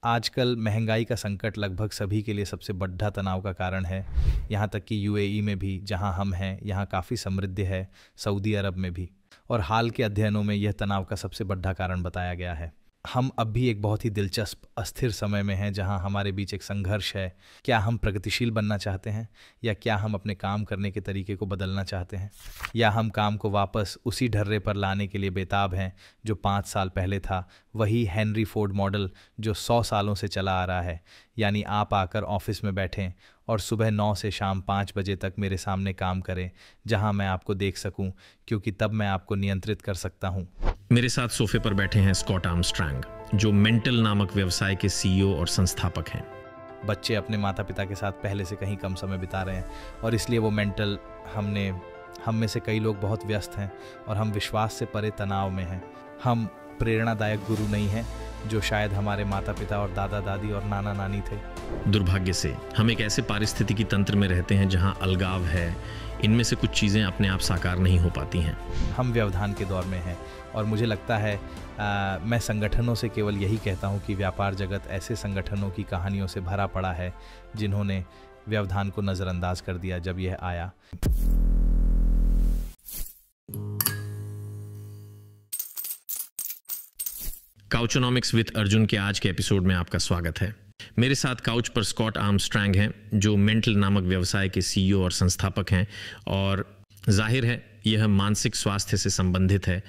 आजकल महंगाई का संकट लगभग सभी के लिए सबसे बड़ा तनाव का कारण है। यहाँ तक कि यूएई में भी, जहाँ हम हैं, यहाँ काफ़ी समृद्धि है, सऊदी अरब में भी। और हाल के अध्ययनों में यह तनाव का सबसे बड़ा कारण बताया गया है। हम अब भी एक बहुत ही दिलचस्प अस्थिर समय में हैं, जहां हमारे बीच एक संघर्ष है। क्या हम प्रगतिशील बनना चाहते हैं, या क्या हम अपने काम करने के तरीके को बदलना चाहते हैं, या हम काम को वापस उसी ढर्रे पर लाने के लिए बेताब हैं जो 5 साल पहले था, वही हेनरी फोर्ड मॉडल जो 100 सालों से चला आ रहा है। यानी आप आकर ऑफिस में बैठें और सुबह 9 से शाम 5 बजे तक मेरे सामने काम करें, जहां मैं आपको देख सकूं, क्योंकि तब मैं आपको नियंत्रित कर सकता हूं। मेरे साथ सोफे पर बैठे हैं स्कॉट आर्मस्ट्रांग, जो मेंटल नामक व्यवसाय के सीईओ और संस्थापक हैं। बच्चे अपने माता पिता के साथ पहले से कहीं कम समय बिता रहे हैं, और इसलिए वो मेंटल हम में से कई लोग बहुत व्यस्त हैं और हम विश्वास से परे तनाव में हैं। हम प्रेरणादायक गुरु नहीं हैं, जो शायद हमारे माता पिता और दादा दादी और नाना नानी थे। दुर्भाग्य से हम एक ऐसे पारिस्थितिकी तंत्र में रहते हैं जहां अलगाव है। इनमें से कुछ चीज़ें अपने आप साकार नहीं हो पाती हैं। हम व्यवधान के दौर में हैं, और मुझे लगता है मैं संगठनों से केवल यही कहता हूं कि व्यापार जगत ऐसे संगठनों की कहानियों से भरा पड़ा है जिन्होंने व्यवधान को नज़रअंदाज कर दिया जब यह आया। काउचोनॉमिक्स विद अर्जुन के आज के एपिसोड में आपका स्वागत है। मेरे साथ काउच पर स्कॉट आर्मस्ट्रांग हैं, जो मेंटल नामक व्यवसाय के सीईओ और संस्थापक हैं, और जाहिर है यह मानसिक स्वास्थ्य से संबंधित है।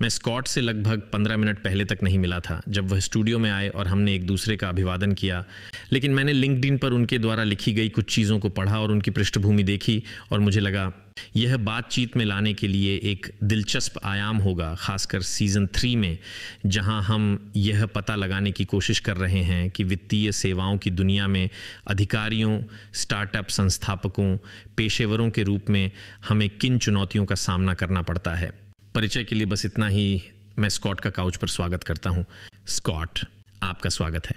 मैं स्कॉट से लगभग 15 मिनट पहले तक नहीं मिला था जब वह स्टूडियो में आए और हमने एक दूसरे का अभिवादन किया, लेकिन मैंने लिंक्डइन पर उनके द्वारा लिखी गई कुछ चीज़ों को पढ़ा और उनकी पृष्ठभूमि देखी, और मुझे लगा यह बातचीत में लाने के लिए एक दिलचस्प आयाम होगा, खासकर सीज़न 3 में, जहां हम यह पता लगाने की कोशिश कर रहे हैं कि वित्तीय सेवाओं की दुनिया में अधिकारियों, स्टार्टअप संस्थापकों, पेशेवरों के रूप में हमें किन चुनौतियों का सामना करना पड़ता है। परिचय के लिए बस इतना ही। मैं स्कॉट का काउच पर स्वागत करता हूं। स्कॉट, आपका स्वागत है।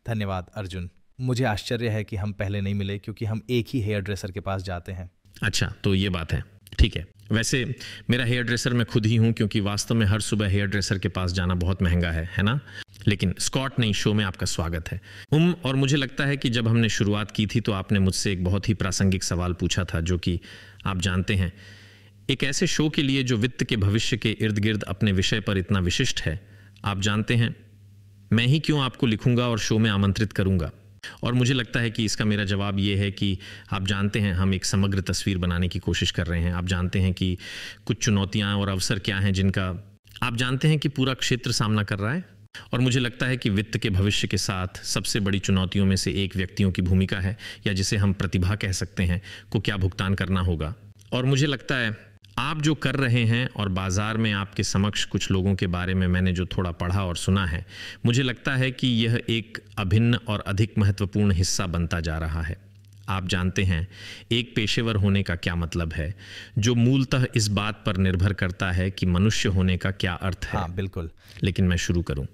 धन्यवाद अर्जुन। मुझे आश्चर्य है कि हम पहले नहीं मिले, क्योंकि हम एक ही हेयर ड्रेसर के पास जाते हैं। अच्छा, तो ये बात है। ठीक है। वैसे मेरा हेयर ड्रेसर मैं खुद ही हूं, क्योंकि वास्तव में हर सुबह हेयर ड्रेसर के पास जाना बहुत महंगा है ना? लेकिन स्कॉट, नहीं, शो में आपका स्वागत है। और मुझे लगता है कि जब हमने शुरुआत की थी तो आपने मुझसे एक बहुत ही प्रासंगिक सवाल पूछा था, जो कि आप जानते हैं, एक ऐसे शो के लिए जो वित्त के भविष्य के इर्द गिर्द अपने विषय पर इतना विशिष्ट है, आप जानते हैं मैं ही क्यों आपको लिखूंगा और शो में आमंत्रित करूंगा। और मुझे लगता है कि इसका मेरा जवाब ये है कि आप जानते हैं हम एक समग्र तस्वीर बनाने की कोशिश कर रहे हैं। आप जानते हैं कि कुछ चुनौतियां और अवसर क्या हैं जिनका आप जानते हैं कि पूरा क्षेत्र सामना कर रहा है। और मुझे लगता है कि वित्त के भविष्य के साथ सबसे बड़ी चुनौतियों में से एक व्यक्तियों की भूमिका है, या जिसे हम प्रतिभा कह सकते हैं, को क्या भुगतान करना होगा। और मुझे लगता है आप जो कर रहे हैं, और बाजार में आपके समक्ष कुछ लोगों के बारे में मैंने जो थोड़ा पढ़ा और सुना है, मुझे लगता है कि यह एक अभिन्न और अधिक महत्वपूर्ण हिस्सा बनता जा रहा है। आप जानते हैं एक पेशेवर होने का क्या मतलब है, जो मूलतः इस बात पर निर्भर करता है कि मनुष्य होने का क्या अर्थ है। हाँ, बिल्कुल। लेकिन मैं शुरू करूं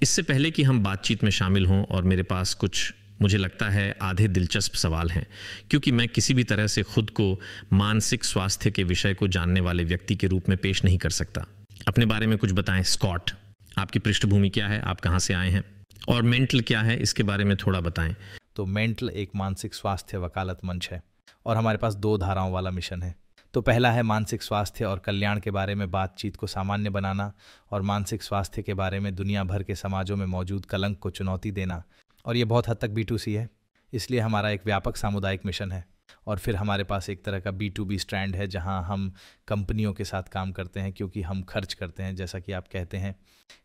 इससे पहले कि हम बातचीत में शामिल हों, और मेरे पास कुछ, मुझे लगता है, आधे दिलचस्प सवाल हैं, क्योंकि मैं किसी भी तरह से खुद को मानसिक स्वास्थ्य के विषय को जानने वाले व्यक्ति के रूप में पेश नहीं कर सकता। अपने बारे में कुछ बताएं स्कॉट। आपकी पृष्ठभूमि क्या है, आप कहाँ से आए हैं, और मेंटल क्या है, इसके बारे में थोड़ा बताएं। तो मेंटल एक मानसिक स्वास्थ्य वकालत मंच है, और हमारे पास 2 धाराओं वाला मिशन है। तो पहला है मानसिक स्वास्थ्य और कल्याण के बारे में बातचीत को सामान्य बनाना, और मानसिक स्वास्थ्य के बारे में दुनिया भर के समाजों में मौजूद कलंक को चुनौती देना। और ये बहुत हद तक B2C है, इसलिए हमारा एक व्यापक सामुदायिक मिशन है। और फिर हमारे पास एक तरह का B2B स्ट्रैंड है, जहां हम कंपनियों के साथ काम करते हैं, क्योंकि हम खर्च करते हैं, जैसा कि आप कहते हैं।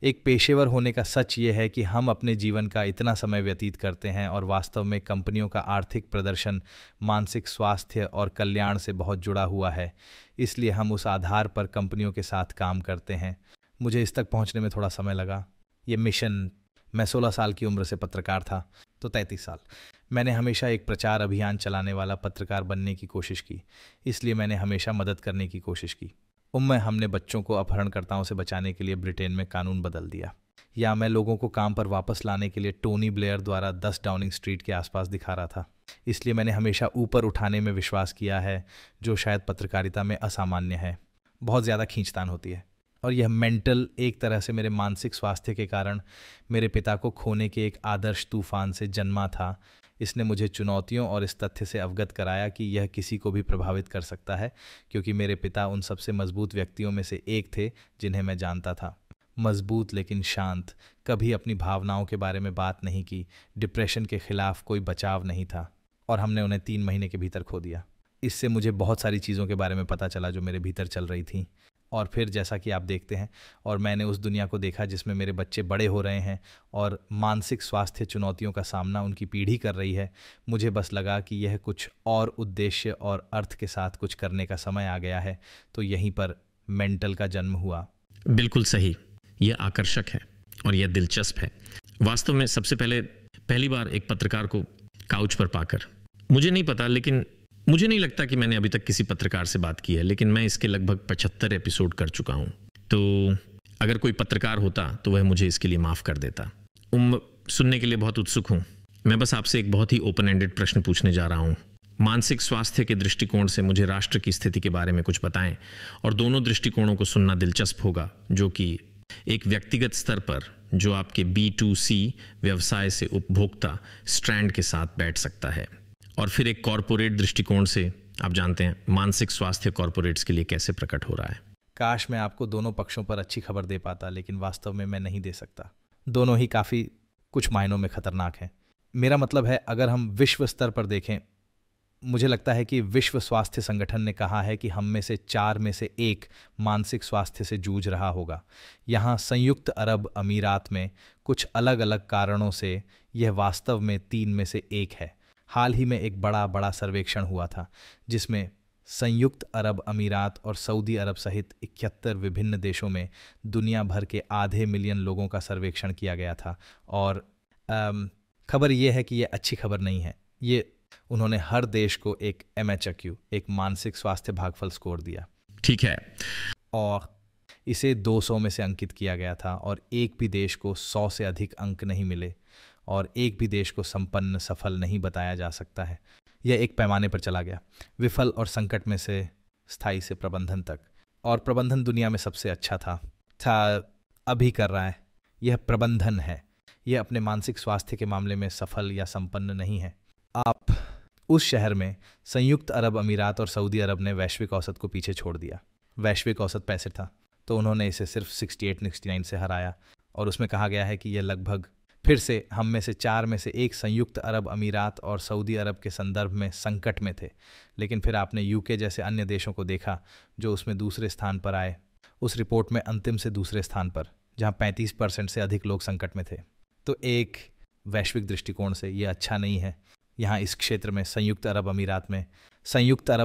एक पेशेवर होने का सच ये है कि हम अपने जीवन का इतना समय व्यतीत करते हैं, और वास्तव में कंपनियों का आर्थिक प्रदर्शन मानसिक स्वास्थ्य और कल्याण से बहुत जुड़ा हुआ है। इसलिए हम उस आधार पर कंपनियों के साथ काम करते हैं। मुझे इस तक पहुँचने में थोड़ा समय लगा। ये मिशन, मैं 16 साल की उम्र से पत्रकार था, तो 33 साल। मैंने हमेशा एक प्रचार अभियान चलाने वाला पत्रकार बनने की कोशिश की, इसलिए मैंने हमेशा मदद करने की कोशिश की। हमने बच्चों को अपहरणकर्ताओं से बचाने के लिए ब्रिटेन में कानून बदल दिया। या मैं लोगों को काम पर वापस लाने के लिए टोनी ब्लेयर द्वारा 10 डाउनिंग स्ट्रीट के आसपास दिखा रहा था। इसलिए मैंने हमेशा ऊपर उठाने में विश्वास किया है, जो शायद पत्रकारिता में असामान्य है। बहुत ज़्यादा खींचतान होती है। और यह मेंटल एक तरह से मेरे मानसिक स्वास्थ्य के कारण मेरे पिता को खोने के एक आदर्श तूफान से जन्मा था। इसने मुझे चुनौतियों और इस तथ्य से अवगत कराया कि यह किसी को भी प्रभावित कर सकता है, क्योंकि मेरे पिता उन सबसे मजबूत व्यक्तियों में से एक थे जिन्हें मैं जानता था। मजबूत लेकिन शांत, कभी अपनी भावनाओं के बारे में बात नहीं की, डिप्रेशन के खिलाफ कोई बचाव नहीं था, और हमने उन्हें 3 महीने के भीतर खो दिया। इससे मुझे बहुत सारी चीज़ों के बारे में पता चला जो मेरे भीतर चल रही थी। और फिर जैसा कि आप देखते हैं, और मैंने उस दुनिया को देखा जिसमें मेरे बच्चे बड़े हो रहे हैं और मानसिक स्वास्थ्य चुनौतियों का सामना उनकी पीढ़ी कर रही है। मुझे बस लगा कि यह कुछ और उद्देश्य और अर्थ के साथ कुछ करने का समय आ गया है। तो यहीं पर मेंटल का जन्म हुआ। बिल्कुल सही। यह आकर्षक है और यह दिलचस्प है। वास्तव में सबसे पहली बार एक पत्रकार को काउच पर पाकर, मुझे नहीं पता, लेकिन मुझे नहीं लगता कि मैंने अभी तक किसी पत्रकार से बात की है, लेकिन मैं इसके लगभग 75 एपिसोड कर चुका हूं। तो अगर कोई पत्रकार होता तो वह मुझे इसके लिए माफ़ कर देता। सुनने के लिए बहुत उत्सुक हूं। मैं बस आपसे एक बहुत ही ओपन एंडेड प्रश्न पूछने जा रहा हूं। मानसिक स्वास्थ्य के दृष्टिकोण से मुझे राष्ट्र की स्थिति के बारे में कुछ बताएं, और दोनों दृष्टिकोणों को सुनना दिलचस्प होगा, जो कि एक व्यक्तिगत स्तर पर जो आपके B2C व्यवसाय से उपभोक्ता स्ट्रैंड के साथ बैठ सकता है, और फिर एक कॉरपोरेट दृष्टिकोण से आप जानते हैं मानसिक स्वास्थ्य कॉरपोरेट्स के लिए कैसे प्रकट हो रहा है। काश मैं आपको दोनों पक्षों पर अच्छी खबर दे पाता, लेकिन वास्तव में मैं नहीं दे सकता। दोनों ही काफ़ी कुछ मायनों में खतरनाक हैं। मेरा मतलब है, अगर हम विश्व स्तर पर देखें, मुझे लगता है कि विश्व स्वास्थ्य संगठन ने कहा है कि हम में से 4 में से 1 मानसिक स्वास्थ्य से जूझ रहा होगा। यहाँ संयुक्त अरब अमीरात में कुछ अलग अलग कारणों से यह वास्तव में 3 में से 1 है। हाल ही में एक बड़ा सर्वेक्षण हुआ था जिसमें संयुक्त अरब अमीरात और सऊदी अरब सहित 71 विभिन्न देशों में दुनिया भर के आधे मिलियन लोगों का सर्वेक्षण किया गया था। और खबर यह है कि यह अच्छी खबर नहीं है। ये उन्होंने हर देश को एक MHQ, एक मानसिक स्वास्थ्य भागफल स्कोर दिया। ठीक है। और इसे 200 में से अंकित किया गया था, और एक भी देश को 100 से अधिक अंक नहीं मिले, और एक भी देश को संपन्न सफल नहीं बताया जा सकता है। यह एक पैमाने पर चला गया, विफल और संकट में से स्थायी से प्रबंधन तक। और प्रबंधन दुनिया में सबसे अच्छा था अभी कर रहा है। यह प्रबंधन है। यह अपने मानसिक स्वास्थ्य के मामले में सफल या संपन्न नहीं है। आप उस शहर में संयुक्त अरब अमीरात और सऊदी अरब ने वैश्विक औसत को पीछे छोड़ दिया। वैश्विक औसत 65 था, तो उन्होंने इसे सिर्फ 68-69 से हराया। और उसमें कहा गया है कि यह लगभग फिर से हम में से 4 में से 1 संयुक्त अरब अमीरात और सऊदी अरब के संदर्भ में संकट में थे। लेकिन फिर आपने UK जैसे अन्य देशों को देखा जो उसमें दूसरे स्थान पर आए, उस रिपोर्ट में अंतिम से दूसरे स्थान पर, जहां 35% से अधिक लोग संकट में थे। तो एक वैश्विक दृष्टिकोण से ये अच्छा नहीं है। यहाँ इस क्षेत्र में संयुक्त अरब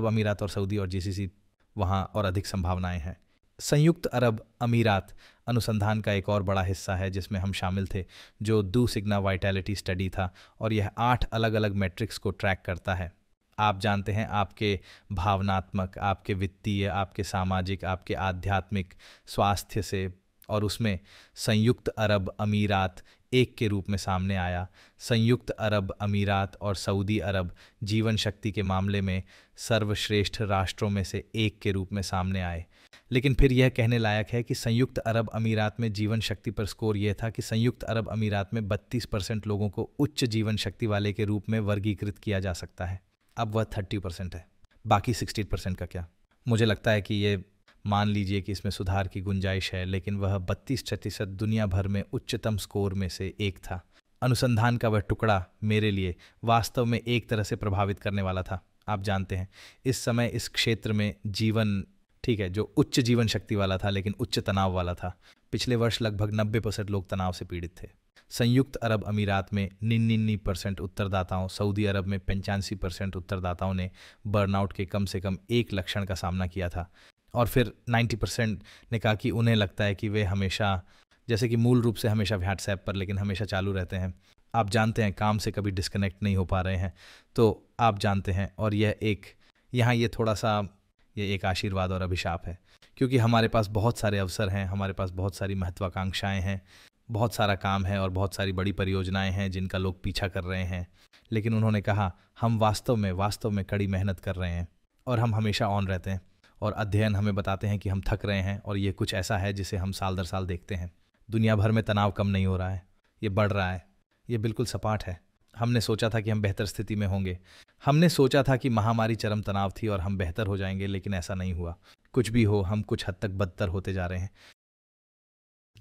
अमीरात और सऊदी और GCC वहाँ और अधिक संभावनाएं हैं। संयुक्त अरब अमीरात अनुसंधान का एक और बड़ा हिस्सा है जिसमें हम शामिल थे, जो 2 सिग्मा वाइटैलिटी स्टडी था, और यह 8 अलग अलग मैट्रिक्स को ट्रैक करता है। आप जानते हैं, आपके भावनात्मक, आपके वित्तीय, आपके सामाजिक, आपके आध्यात्मिक स्वास्थ्य से, और उसमें संयुक्त अरब अमीरात एक के रूप में सामने आया। संयुक्त अरब अमीरात और सऊदी अरब जीवन शक्ति के मामले में सर्वश्रेष्ठ राष्ट्रों में से एक के रूप में सामने आए। लेकिन फिर यह कहने लायक है कि संयुक्त अरब अमीरात में जीवन शक्ति पर स्कोर यह था कि संयुक्त अरब अमीरात में 32% लोगों को उच्च जीवन शक्ति वाले के रूप में वर्गीकृत किया जा सकता है। अब वह 30% है, बाकी 60% का क्या? मुझे लगता है कि ये मान लीजिए कि इसमें सुधार की गुंजाइश है, लेकिन वह 32% दुनिया भर में उच्चतम स्कोर में से एक था। अनुसंधान का वह टुकड़ा मेरे लिए वास्तव में एक तरह से प्रभावित करने वाला था। आप जानते हैं, इस समय इस क्षेत्र में जीवन, ठीक है, जो उच्च जीवन शक्ति वाला था लेकिन उच्च तनाव वाला था। पिछले वर्ष लगभग 90% लोग तनाव से पीड़ित थे। संयुक्त अरब अमीरात में 99% उत्तरदाताओं, सऊदी अरब में 85% उत्तरदाताओं ने बर्नआउट के कम से कम एक लक्षण का सामना किया था। और फिर 90% ने कहा कि उन्हें लगता है कि वे हमेशा, जैसे कि मूल रूप से हमेशा व्हाट्सएप पर, लेकिन हमेशा चालू रहते हैं। आप जानते हैं, काम से कभी डिस्कनेक्ट नहीं हो पा रहे हैं। तो आप जानते हैं, और यह एक, यहाँ ये थोड़ा सा, ये एक आशीर्वाद और अभिशाप है, क्योंकि हमारे पास बहुत सारे अवसर हैं, हमारे पास बहुत सारी महत्वाकांक्षाएं हैं, बहुत सारा काम है और बहुत सारी बड़ी परियोजनाएं हैं जिनका लोग पीछा कर रहे हैं। लेकिन उन्होंने कहा, हम वास्तव में कड़ी मेहनत कर रहे हैं और हम हमेशा ऑन रहते हैं। और अध्ययन हमें बताते हैं कि हम थक रहे हैं और ये कुछ ऐसा है जिसे हम साल दर साल देखते हैं। दुनिया भर में तनाव कम नहीं हो रहा है, ये बढ़ रहा है। ये बिल्कुल सपाट है। हमने सोचा था कि हम बेहतर स्थिति में होंगे, हमने सोचा था कि महामारी चरम तनाव थी और हम बेहतर हो जाएंगे, लेकिन ऐसा नहीं हुआ। कुछ भी हो, हम कुछ हद तक बदतर होते जा रहे हैं।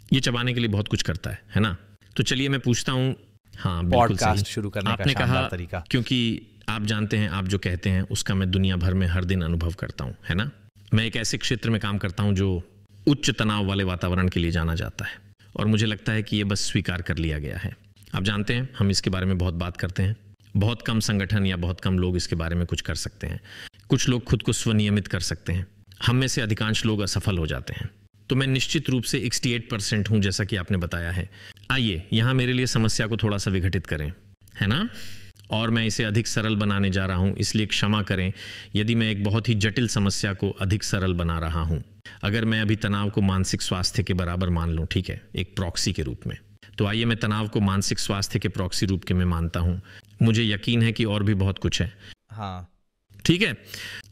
ये चबाने के लिए बहुत कुछ करता है ना? तो चलिए मैं पूछता हूँ। हाँ, बिल्कुल पॉडकास्ट सही। शुरू करने का आपने शानदार कहा, तरीका। क्योंकि आप जानते हैं, आप जो कहते हैं उसका मैं दुनिया भर में हर दिन अनुभव करता हूँ, है ना? मैं एक ऐसे क्षेत्र में काम करता हूँ जो उच्च तनाव वाले वातावरण के लिए जाना जाता है, और मुझे लगता है कि ये बस स्वीकार कर लिया गया है। आप जानते हैं, हम इसके बारे में बहुत बात करते हैं। बहुत कम संगठन या बहुत कम लोग इसके बारे में कुछ कर सकते हैं। कुछ लोग खुद को स्वनियमित कर सकते हैं। हम में से अधिकांश लोग असफल हो जाते हैं। तो मैं निश्चित रूप से 68% हूं, जैसा कि आपने बताया है। आइए यहां मेरे लिए समस्या को थोड़ा सा विघटित करें, है ना? और मैं इसे अधिक सरल बनाने जा रहा हूं, इसलिए क्षमा करें यदि मैं एक बहुत ही जटिल समस्या को अधिक सरल बना रहा हूं। अगर मैं अभी तनाव को मानसिक स्वास्थ्य के बराबर मान लूं, ठीक है, एक प्रॉक्सी के रूप में, तो आइए मैं तनाव को मानसिक स्वास्थ्य के प्रॉक्सी रूप के में मानता हूं। मुझे यकीन है कि और भी बहुत कुछ है। हाँ, ठीक है।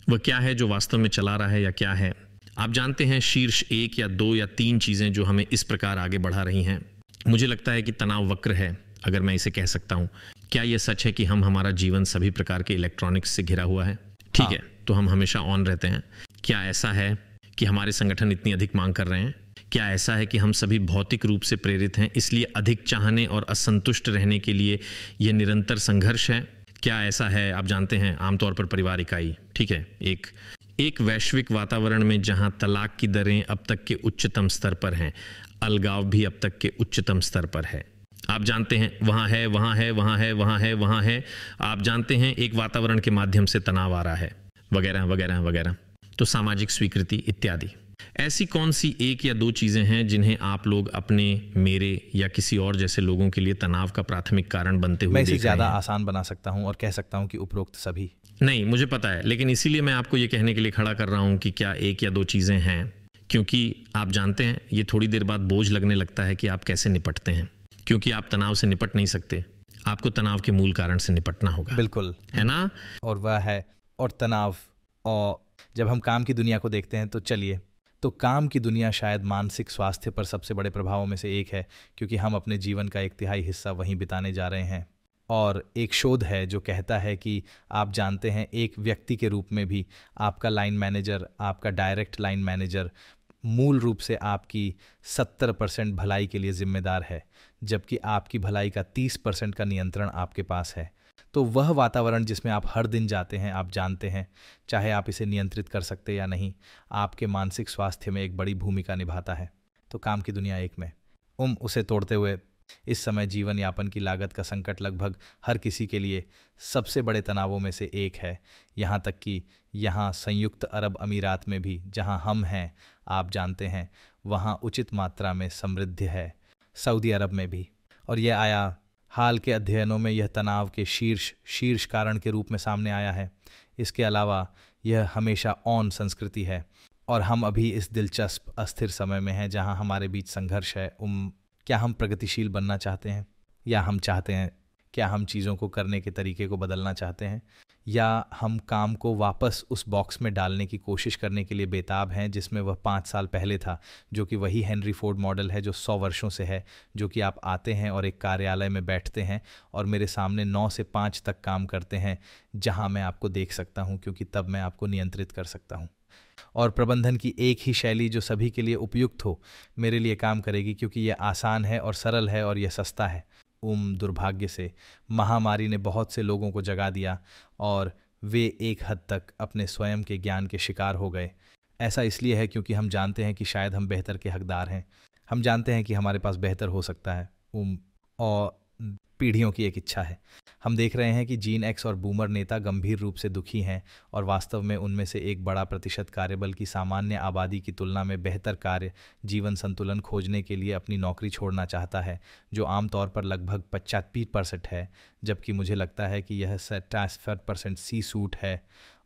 वह क्या है जो वास्तव में चला रहा है या क्या है? आप जानते हैं, शीर्ष 1 या 2 या 3 चीजें जो हमें इस प्रकार आगे बढ़ा रही हैं। मुझे लगता है कि तनाव वक्र है, अगर मैं इसे कह सकता हूं। क्या यह सच है कि हमारा जीवन सभी प्रकार के इलेक्ट्रॉनिक्स से घिरा हुआ है? ठीक है, तो हम हमेशा ऑन रहते हैं। क्या ऐसा है कि हमारे संगठन इतनी अधिक मांग कर रहे हैं? क्या ऐसा है कि हम सभी भौतिक रूप से प्रेरित हैं, इसलिए अधिक चाहने और असंतुष्ट रहने के लिए यह निरंतर संघर्ष है? क्या ऐसा है, आप जानते हैं, आमतौर पर परिवार इकाई, ठीक है, एक वैश्विक वातावरण में जहां तलाक की दरें अब तक के उच्चतम स्तर पर हैं, अलगाव भी अब तक के उच्चतम स्तर पर है। आप जानते हैं, वहां है, वहां है, वहां है, वहां है, वहां है। आप जानते हैं, एक वातावरण के माध्यम से तनाव आ रहा है, वगैरह वगैरह वगैरह। तो सामाजिक स्वीकृति इत्यादि। ऐसी कौन सी 1 या 2 चीजें हैं जिन्हें आप लोग अपने, मेरे या किसी और जैसे लोगों के लिए तनाव का प्राथमिक कारण बनते हुए मैं देख इसे रहे ज्यादा हैं? आसान बना सकता हूं और कह सकता हूं कि उपरोक्त सभी। नहीं, मुझे पता है, लेकिन इसीलिए मैं आपको ये कहने के लिए खड़ा कर रहा हूं कि क्या 1 या 2 चीजें हैं, क्योंकि आप जानते हैं, ये थोड़ी देर बाद बोझ लगने लगता है कि आप कैसे निपटते हैं, क्योंकि आप तनाव से निपट नहीं सकते। आपको तनाव के मूल कारण से निपटना होगा। बिल्कुल, है ना? और वह है, और तनाव। और जब हम काम की दुनिया को देखते हैं, तो चलिए, तो काम की दुनिया शायद मानसिक स्वास्थ्य पर सबसे बड़े प्रभावों में से एक है, क्योंकि हम अपने जीवन का 1/3 हिस्सा वहीं बिताने जा रहे हैं। और एक शोध है जो कहता है कि आप जानते हैं, एक व्यक्ति के रूप में भी आपका लाइन मैनेजर, आपका डायरेक्ट लाइन मैनेजर मूल रूप से आपकी 70% भलाई के लिए जिम्मेदार है, जबकि आपकी भलाई का 30% का नियंत्रण आपके पास है। तो वह वातावरण जिसमें आप हर दिन जाते हैं, आप जानते हैं, चाहे आप इसे नियंत्रित कर सकते या नहीं, आपके मानसिक स्वास्थ्य में एक बड़ी भूमिका निभाता है। तो काम की दुनिया 1 में उसे तोड़ते हुए इस समय जीवन यापन की लागत का संकट लगभग हर किसी के लिए सबसे बड़े तनावों में से एक है। यहाँ तक कि यहाँ संयुक्त अरब अमीरात में भी, जहाँ हम हैं, आप जानते हैं, वहाँ उचित मात्रा में समृद्धि है। सऊदी अरब में भी। और यह आया हाल के अध्ययनों में, यह तनाव के शीर्ष कारण के रूप में सामने आया है। इसके अलावा यह हमेशा ऑन संस्कृति है, और हम अभी इस दिलचस्प अस्थिर समय में हैं जहां हमारे बीच संघर्ष है। क्या हम प्रगतिशील बनना चाहते हैं, या हम चाहते हैं, क्या हम चीज़ों को करने के तरीके को बदलना चाहते हैं, या हम काम को वापस उस बॉक्स में डालने की कोशिश करने के लिए बेताब हैं जिसमें वह 5 साल पहले था, जो कि वही हेनरी फोर्ड मॉडल है जो 100 वर्षों से है, जो कि आप आते हैं और एक कार्यालय में बैठते हैं और मेरे सामने 9 से 5 तक काम करते हैं, जहां मैं आपको देख सकता हूं, क्योंकि तब मैं आपको नियंत्रित कर सकता हूं। और प्रबंधन की एक ही शैली जो सभी के लिए उपयुक्त हो, मेरे लिए काम करेगी, क्योंकि यह आसान है और सरल है और यह सस्ता है। दुर्भाग्य से महामारी ने बहुत से लोगों को जगा दिया और वे एक हद तक अपने स्वयं के ज्ञान के शिकार हो गए। ऐसा इसलिए है क्योंकि हम जानते हैं कि शायद हम बेहतर के हकदार हैं। हम जानते हैं कि हमारे पास बेहतर हो सकता है, और पीढ़ियों की एक इच्छा है। हम देख रहे हैं कि जीन एक्स और बूमर नेता गंभीर रूप से दुखी हैं, और वास्तव में उनमें से एक बड़ा प्रतिशत कार्यबल की सामान्य आबादी की तुलना में बेहतर कार्य जीवन संतुलन खोजने के लिए अपनी नौकरी छोड़ना चाहता है, जो आमतौर पर लगभग 85% है, जबकि मुझे लगता है कि यह 60% सी सूट है,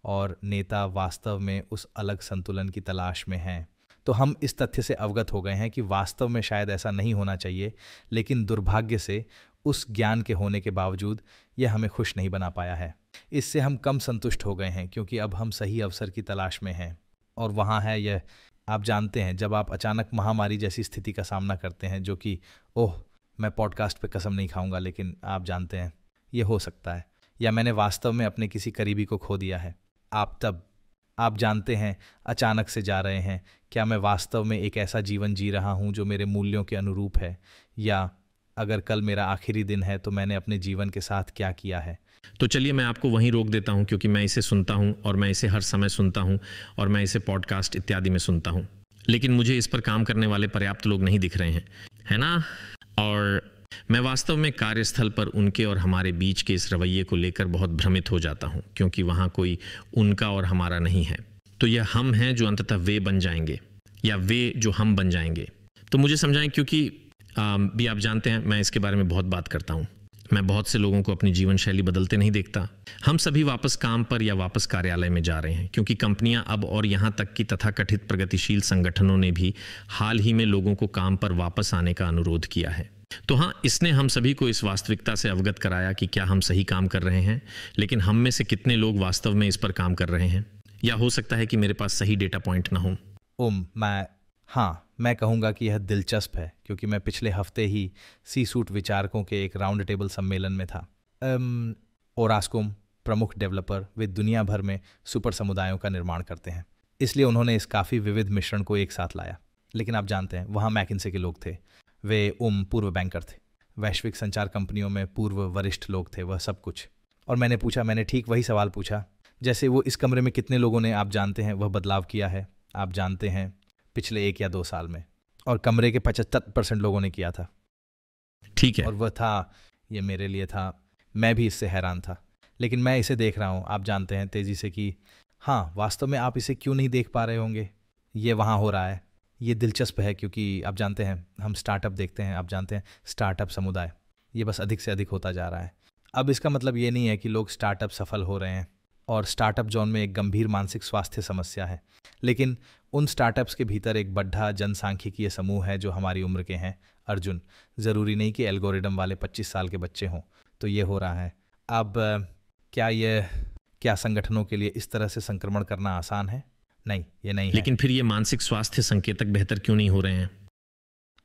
और नेता वास्तव में उस अलग संतुलन की तलाश में हैं। तो हम इस तथ्य से अवगत हो गए हैं कि वास्तव में शायद ऐसा नहीं होना चाहिए, लेकिन दुर्भाग्य से उस ज्ञान के होने के बावजूद यह हमें खुश नहीं बना पाया है। इससे हम कम संतुष्ट हो गए हैं, क्योंकि अब हम सही अवसर की तलाश में हैं। और वहाँ है यह, आप जानते हैं, जब आप अचानक महामारी जैसी स्थिति का सामना करते हैं, जो कि मैं पॉडकास्ट पे कसम नहीं खाऊंगा, लेकिन आप जानते हैं ये हो सकता है, या मैंने वास्तव में अपने किसी करीबी को खो दिया है। आप जानते हैं अचानक से जा रहे हैं, क्या मैं वास्तव में एक ऐसा जीवन जी रहा हूँ जो मेरे मूल्यों के अनुरूप है, या अगर कल मेरा आखिरी दिन है तो मैंने अपने जीवन के साथ क्या किया है। तो चलिए मैं आपको वहीं रोक देता हूं, क्योंकि मैं इसे सुनता हूं और मैं इसे हर समय सुनता हूं और मैं इसे पॉडकास्ट इत्यादि में सुनता हूं, लेकिन मुझे इस पर काम करने वाले पर्याप्त लोग नहीं दिख रहे हैं, है ना? और मैं वास्तव में कार्यस्थल पर उनके और हमारे बीच के इस रवैये को लेकर बहुत भ्रमित हो जाता हूं, क्योंकि वहां कोई उनका और हमारा नहीं है। तो यह हम हैं जो अंततः वे बन जाएंगे, या वे जो हम बन जाएंगे। तो मुझे समझाएं, क्योंकि भी आप जानते हैं मैं इसके बारे में बहुत बात करता हूं। मैं बहुत से लोगों को अपनी जीवन शैली बदलते नहीं देखता। हम सभी वापस काम पर या वापस कार्यालय में जा रहे हैं, क्योंकि कंपनियां अब और यहां तक कि तथाकथित प्रगतिशील संगठनों ने भी हाल ही में लोगों को काम पर वापस आने का अनुरोध किया है। तो हाँ, इसने हम सभी को इस वास्तविकता से अवगत कराया कि क्या हम सही काम कर रहे हैं, लेकिन हम में से कितने लोग वास्तव में इस पर काम कर रहे हैं, या हो सकता है कि मेरे पास सही डेटा पॉइंट ना हो। मैं कहूँगा कि यह दिलचस्प है, क्योंकि मैं पिछले हफ्ते ही सी-सूट विचारकों के एक राउंड टेबल सम्मेलन में था। ओरास्कोम प्रमुख डेवलपर, वे दुनिया भर में सुपर समुदायों का निर्माण करते हैं, इसलिए उन्होंने इस काफ़ी विविध मिश्रण को एक साथ लाया। लेकिन आप जानते हैं वहाँ मैकिन्से के लोग थे, वे पूर्व बैंकर थे, वैश्विक संचार कंपनियों में पूर्व वरिष्ठ लोग थे, वह सब कुछ। और मैंने ठीक वही सवाल पूछा, जैसे वो इस कमरे में कितने लोगों ने, आप जानते हैं, वह बदलाव किया है, आप जानते हैं, पिछले 1 या 2 साल में। और कमरे के 75% लोगों ने किया था। ठीक है। और वह था, ये मेरे लिए था, मैं भी इससे हैरान था। लेकिन मैं इसे देख रहा हूँ, आप जानते हैं, तेज़ी से कि हाँ, वास्तव में आप इसे क्यों नहीं देख पा रहे होंगे, ये वहाँ हो रहा है। ये दिलचस्प है, क्योंकि आप जानते हैं हम स्टार्टअप देखते हैं, आप जानते हैं स्टार्टअप समुदाय, ये बस अधिक से अधिक होता जा रहा है। अब इसका मतलब ये नहीं है कि लोग स्टार्टअप सफल हो रहे हैं, और स्टार्टअप जोन में एक गंभीर मानसिक स्वास्थ्य समस्या है, लेकिन उन स्टार्टअप्स के भीतर एक बढ़ा जनसांख्यिकीय समूह है जो हमारी उम्र के हैं। अर्जुन, ज़रूरी नहीं कि एल्गोरिदम वाले 25 साल के बच्चे हों। तो ये हो रहा है। अब क्या संगठनों के लिए इस तरह से संक्रमण करना आसान है? नहीं, ये नहीं है। लेकिन फिर ये मानसिक स्वास्थ्य संकेतक बेहतर क्यों नहीं हो रहे हैं?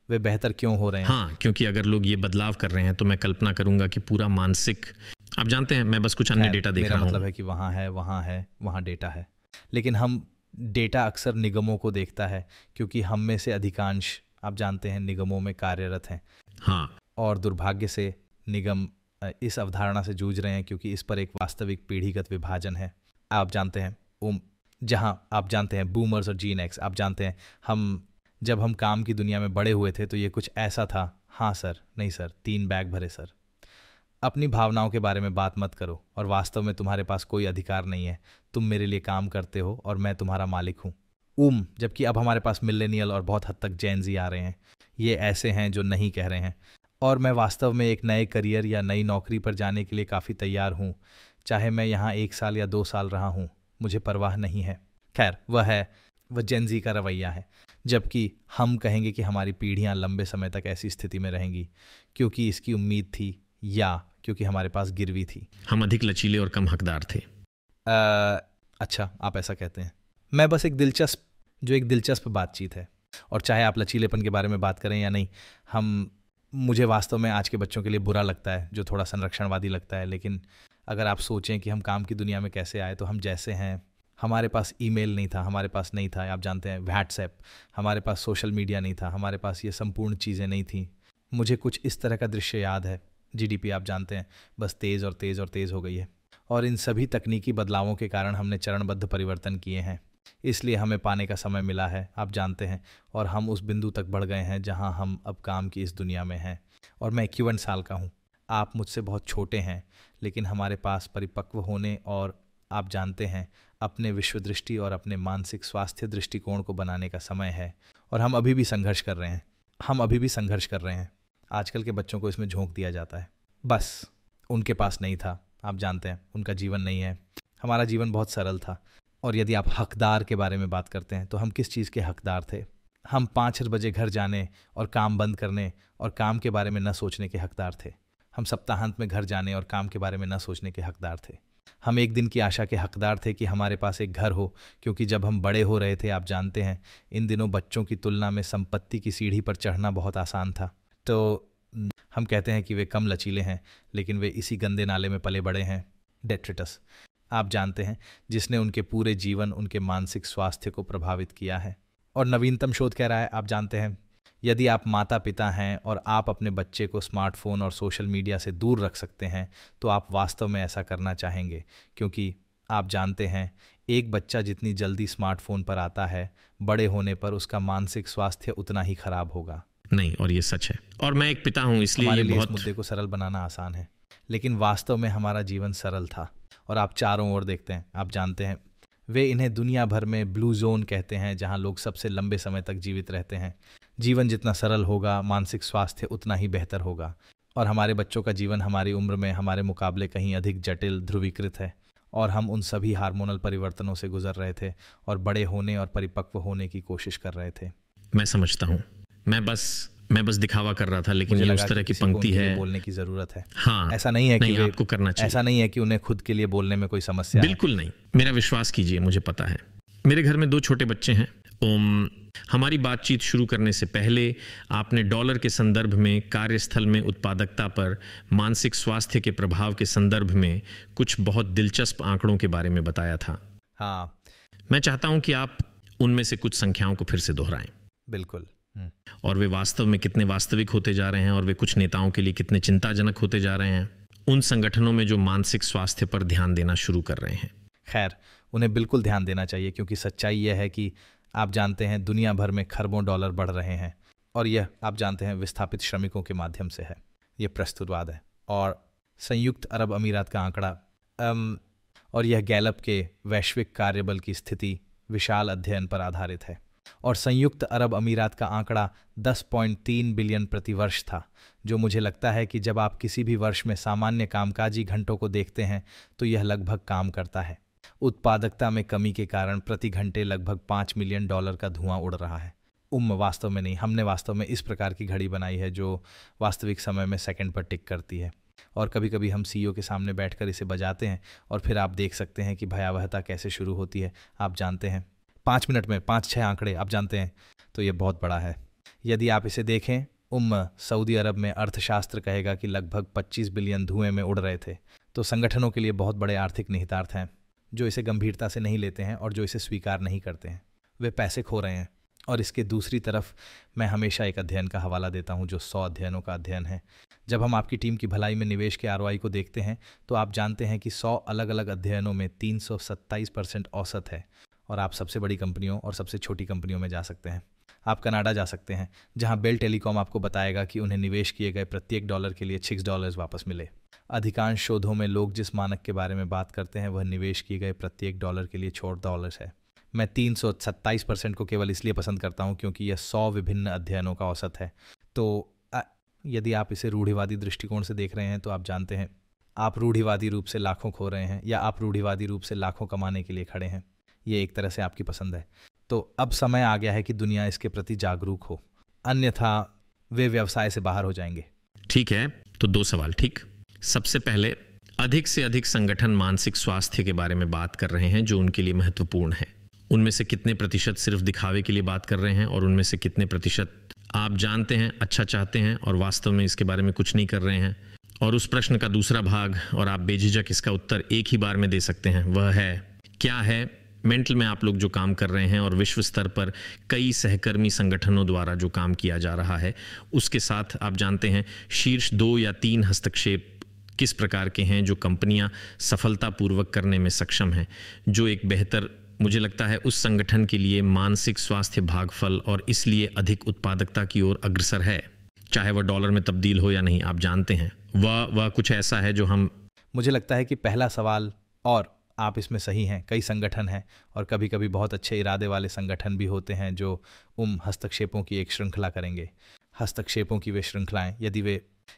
वे बेहतर क्यों हो रहे हैं? हाँ, क्योंकि अगर लोग ये बदलाव कर रहे हैं तो मैं कल्पना करूंगा कि पूरा मानसिक, आप जानते हैं मैं बस कुछ अन्य डेटा देख रहा हूँ। मेरा मतलब है कि वहाँ डेटा है, लेकिन हम डेटा अक्सर निगमों को देखता है, क्योंकि हम में से अधिकांश, आप जानते हैं, निगमों में कार्यरत हैं। हाँ, और दुर्भाग्य से निगम इस अवधारणा से जूझ रहे हैं, क्योंकि इस पर एक वास्तविक पीढ़ीगत विभाजन है। आप जानते हैं जहां आप जानते हैं बूमर्स और जीन एक्स, आप जानते हैं जब हम काम की दुनिया में बड़े हुए थे तो ये कुछ ऐसा था। हाँ सर, नहीं सर, 3 बैग भरे सर। अपनी भावनाओं के बारे में बात मत करो, और वास्तव में तुम्हारे पास कोई अधिकार नहीं है। तुम मेरे लिए काम करते हो और मैं तुम्हारा मालिक हूँ। जबकि अब हमारे पास मिलेनियल और बहुत हद तक जेन ज़ी आ रहे हैं। ये ऐसे हैं जो नहीं कह रहे हैं, और मैं वास्तव में एक नए करियर या नई नौकरी पर जाने के लिए काफ़ी तैयार हूँ, चाहे मैं यहाँ 1 साल या 2 साल रहा हूँ, मुझे परवाह नहीं है। खैर, वह जेन ज़ी का रवैया है। जबकि हम कहेंगे कि हमारी पीढ़ियाँ लंबे समय तक ऐसी स्थिति में रहेंगी, क्योंकि इसकी उम्मीद थी, या क्योंकि हमारे पास गिरवी थी। हम अधिक लचीले और कम हकदार थे। अच्छा, आप ऐसा कहते हैं। मैं बस एक दिलचस्प बातचीत है, और चाहे आप लचीलेपन के बारे में बात करें या नहीं, मुझे वास्तव में आज के बच्चों के लिए बुरा लगता है, जो थोड़ा संरक्षणवादी लगता है। लेकिन अगर आप सोचें कि हम काम की दुनिया में कैसे आए, तो हम जैसे हैं, हमारे पास ईमेल नहीं था, हमारे पास नहीं था, आप जानते हैं, व्हाट्सएप, हमारे पास सोशल मीडिया नहीं था, हमारे पास ये संपूर्ण चीज़ें नहीं थी। मुझे कुछ इस तरह का दृश्य याद है। जीडीपी, आप जानते हैं, बस तेज़ और तेज़ और तेज़ हो गई है, और इन सभी तकनीकी बदलावों के कारण हमने चरणबद्ध परिवर्तन किए हैं, इसलिए हमें पाने का समय मिला है, आप जानते हैं, और हम उस बिंदु तक बढ़ गए हैं जहां हम अब काम की इस दुनिया में हैं। और मैं 51 साल का हूं, आप मुझसे बहुत छोटे हैं, लेकिन हमारे पास परिपक्व होने और, आप जानते हैं, अपने विश्व दृष्टि और अपने मानसिक स्वास्थ्य दृष्टिकोण को बनाने का समय है। और हम अभी भी संघर्ष कर रहे हैं। आजकल के बच्चों को इसमें झोंक दिया जाता है, बस उनके पास नहीं था, आप जानते हैं, उनका जीवन नहीं है। हमारा जीवन बहुत सरल था। और यदि आप हकदार के बारे में बात करते हैं, तो हम किस चीज़ के हकदार थे? हम 5 बजे घर जाने और काम बंद करने और काम के बारे में न सोचने के हकदार थे। हम सप्ताहांत में घर जाने और काम के बारे में न सोचने के हकदार थे। हम एक दिन की आशा के हकदार थे कि हमारे पास एक घर हो, क्योंकि जब हम बड़े हो रहे थे, आप जानते हैं, इन दिनों बच्चों की तुलना में संपत्ति की सीढ़ी पर चढ़ना बहुत आसान था। तो हम कहते हैं कि वे कम लचीले हैं, लेकिन वे इसी गंदे नाले में पले बड़े हैं, डेट्रिटस, आप जानते हैं, जिसने उनके पूरे जीवन उनके मानसिक स्वास्थ्य को प्रभावित किया है। और नवीनतम शोध कह रहा है, आप जानते हैं, यदि आप माता पिता हैं और आप अपने बच्चे को स्मार्टफोन और सोशल मीडिया से दूर रख सकते हैं, तो आप वास्तव में ऐसा करना चाहेंगे, क्योंकि आप जानते हैं, एक बच्चा जितनी जल्दी स्मार्टफोन पर आता है, बड़े होने पर उसका मानसिक स्वास्थ्य उतना ही खराब होगा। नहीं, और ये सच है, और मैं एक पिता हूँ, इसलिए हमारे ये लिए बहुत इस मुद्दे को सरल बनाना आसान है, लेकिन वास्तव में हमारा जीवन सरल था। और आप चारों ओर देखते हैं, आप जानते हैं, वे इन्हें दुनिया भर में ब्लू जोन कहते हैं, जहां लोग सबसे लंबे समय तक जीवित रहते हैं। जीवन जितना सरल होगा, मानसिक स्वास्थ्य उतना ही बेहतर होगा। और हमारे बच्चों का जीवन हमारी उम्र में हमारे मुकाबले कहीं अधिक जटिल, ध्रुवीकृत है, और हम उन सभी हार्मोनल परिवर्तनों से गुजर रहे थे और बड़े होने और परिपक्व होने की कोशिश कर रहे थे। मैं समझता हूँ, मैं बस दिखावा कर रहा था, लेकिन ये उस तरह की पंक्ति है, बोलने की जरूरत है। हाँ, ऐसा नहीं है कि आपको करना चाहिए, ऐसा नहीं है कि उन्हें खुद के लिए बोलने में कोई समस्या है। बिल्कुल नहीं, मेरा विश्वास कीजिए, मुझे पता है। मेरे घर में 2 छोटे बच्चे हैं। हमारी बातचीत शुरू करने से पहले आपने डॉलर के संदर्भ में, कार्यस्थल में उत्पादकता पर मानसिक स्वास्थ्य के प्रभाव के संदर्भ में कुछ बहुत दिलचस्प आंकड़ों के बारे में बताया था। हाँ, मैं चाहता हूं कि आप उनमें से कुछ संख्याओं को फिर से दोहराएं। बिल्कुल। और वे वास्तव में कितने वास्तविक होते जा रहे हैं, और वे कुछ नेताओं के लिए कितने चिंताजनक होते जा रहे हैं, उन संगठनों में जो मानसिक स्वास्थ्य पर ध्यान देना शुरू कर रहे हैं। खैर, उन्हें बिल्कुल ध्यान देना चाहिए, क्योंकि सच्चाई यह है कि आप जानते हैं, दुनिया भर में खरबों डॉलर बढ़ रहे हैं, और यह आप जानते हैं विस्थापित श्रमिकों के माध्यम से है। यह प्रस्तुतवाद है, और संयुक्त अरब अमीरात का आंकड़ा और यह गैलप के वैश्विक कार्यबल की स्थिति विशाल अध्ययन पर आधारित है। और संयुक्त अरब अमीरात का आंकड़ा 10.3 बिलियन प्रतिवर्ष था, जो मुझे लगता है कि जब आप किसी भी वर्ष में सामान्य कामकाजी घंटों को देखते हैं, तो यह लगभग काम करता है। उत्पादकता में कमी के कारण प्रति घंटे लगभग $5 मिलियन का धुआं उड़ रहा है। वास्तव में नहीं, हमने वास्तव में इस प्रकार की घड़ी बनाई है जो वास्तविक समय में सेकंड पर टिक करती है। और कभी कभी हम सीईओ के सामने बैठकर इसे बजाते हैं, और फिर आप देख सकते हैं कि भयावहता कैसे शुरू होती है। आप जानते हैं, 5 मिनट में 5-6 आंकड़े, आप जानते हैं, तो ये बहुत बड़ा है। यदि आप इसे देखें, सऊदी अरब में अर्थशास्त्र कहेगा कि लगभग 25 बिलियन धुएं में उड़ रहे थे। तो संगठनों के लिए बहुत बड़े आर्थिक निहितार्थ हैं, जो इसे गंभीरता से नहीं लेते हैं और जो इसे स्वीकार नहीं करते हैं। वे पैसे खो रहे हैं। और इसके दूसरी तरफ मैं हमेशा एक अध्ययन का हवाला देता हूं, जो 100 अध्ययनों का अध्ययन है। जब हम आपकी टीम की भलाई में निवेश के ROI को देखते हैं, तो आप जानते हैं कि 100 अलग अलग अध्ययनों में 327% औसत है। और आप सबसे बड़ी कंपनियों और सबसे छोटी कंपनियों में जा सकते हैं। आप कनाडा जा सकते हैं, जहां बेल टेलीकॉम आपको बताएगा कि उन्हें निवेश किए गए प्रत्येक डॉलर के लिए $6 वापस मिले। अधिकांश शोधों में लोग जिस मानक के बारे में बात करते हैं, वह निवेश किए गए प्रत्येक डॉलर के लिए $4 है। मैं 327% को केवल इसलिए पसंद करता हूं क्योंकि यह 100 विभिन्न अध्ययनों का औसत है। तो यदि आप इसे रूढ़िवादी दृष्टिकोण से देख रहे हैं, तो आप जानते हैं, आप रूढ़िवादी रूप से लाखों खो रहे हैं, या आप रूढ़िवादी रूप से लाखों कमाने के लिए खड़े हैं। ये एक तरह से आपकी पसंद है। तो अब समय आ गया है कि दुनिया इसके प्रति जागरूक हो, अन्यथा वे व्यवसाय से बाहर हो जाएंगे। ठीक है, तो 2 सवाल। ठीक, सबसे पहले, अधिक से अधिक संगठन मानसिक स्वास्थ्य के बारे में बात कर रहे हैं, जो उनके लिए महत्वपूर्ण है। उनमें से कितने प्रतिशत सिर्फ दिखावे के लिए बात कर रहे हैं, और उनमें से कितने प्रतिशत आप जानते हैं, अच्छा चाहते हैं और वास्तव में इसके बारे में कुछ नहीं कर रहे हैं? और उस प्रश्न का दूसरा भाग, और आप बेझिझक इसका उत्तर एक ही बार में दे सकते हैं, वह है, क्या है मेंटल में आप लोग जो काम कर रहे हैं और विश्व स्तर पर कई सहकर्मी संगठनों द्वारा जो काम किया जा रहा है, उसके साथ आप जानते हैं शीर्ष 2 या 3 हस्तक्षेप किस प्रकार के हैं जो कंपनियां सफलतापूर्वक करने में सक्षम हैं, जो एक बेहतर, मुझे लगता है, उस संगठन के लिए मानसिक स्वास्थ्य भागफल और इसलिए अधिक उत्पादकता की ओर अग्रसर है, चाहे वह डॉलर में तब्दील हो या नहीं। आप जानते हैं, वह कुछ ऐसा है जो हम, मुझे लगता है कि पहला सवाल, और आप इसमें सही हैं, कई संगठन हैं और कभी कभी बहुत अच्छे इरादे वाले संगठन भी होते हैं जो हस्तक्षेपों की एक श्रृंखला करेंगे। हस्तक्षेपों की वे श्रृंखलाएं,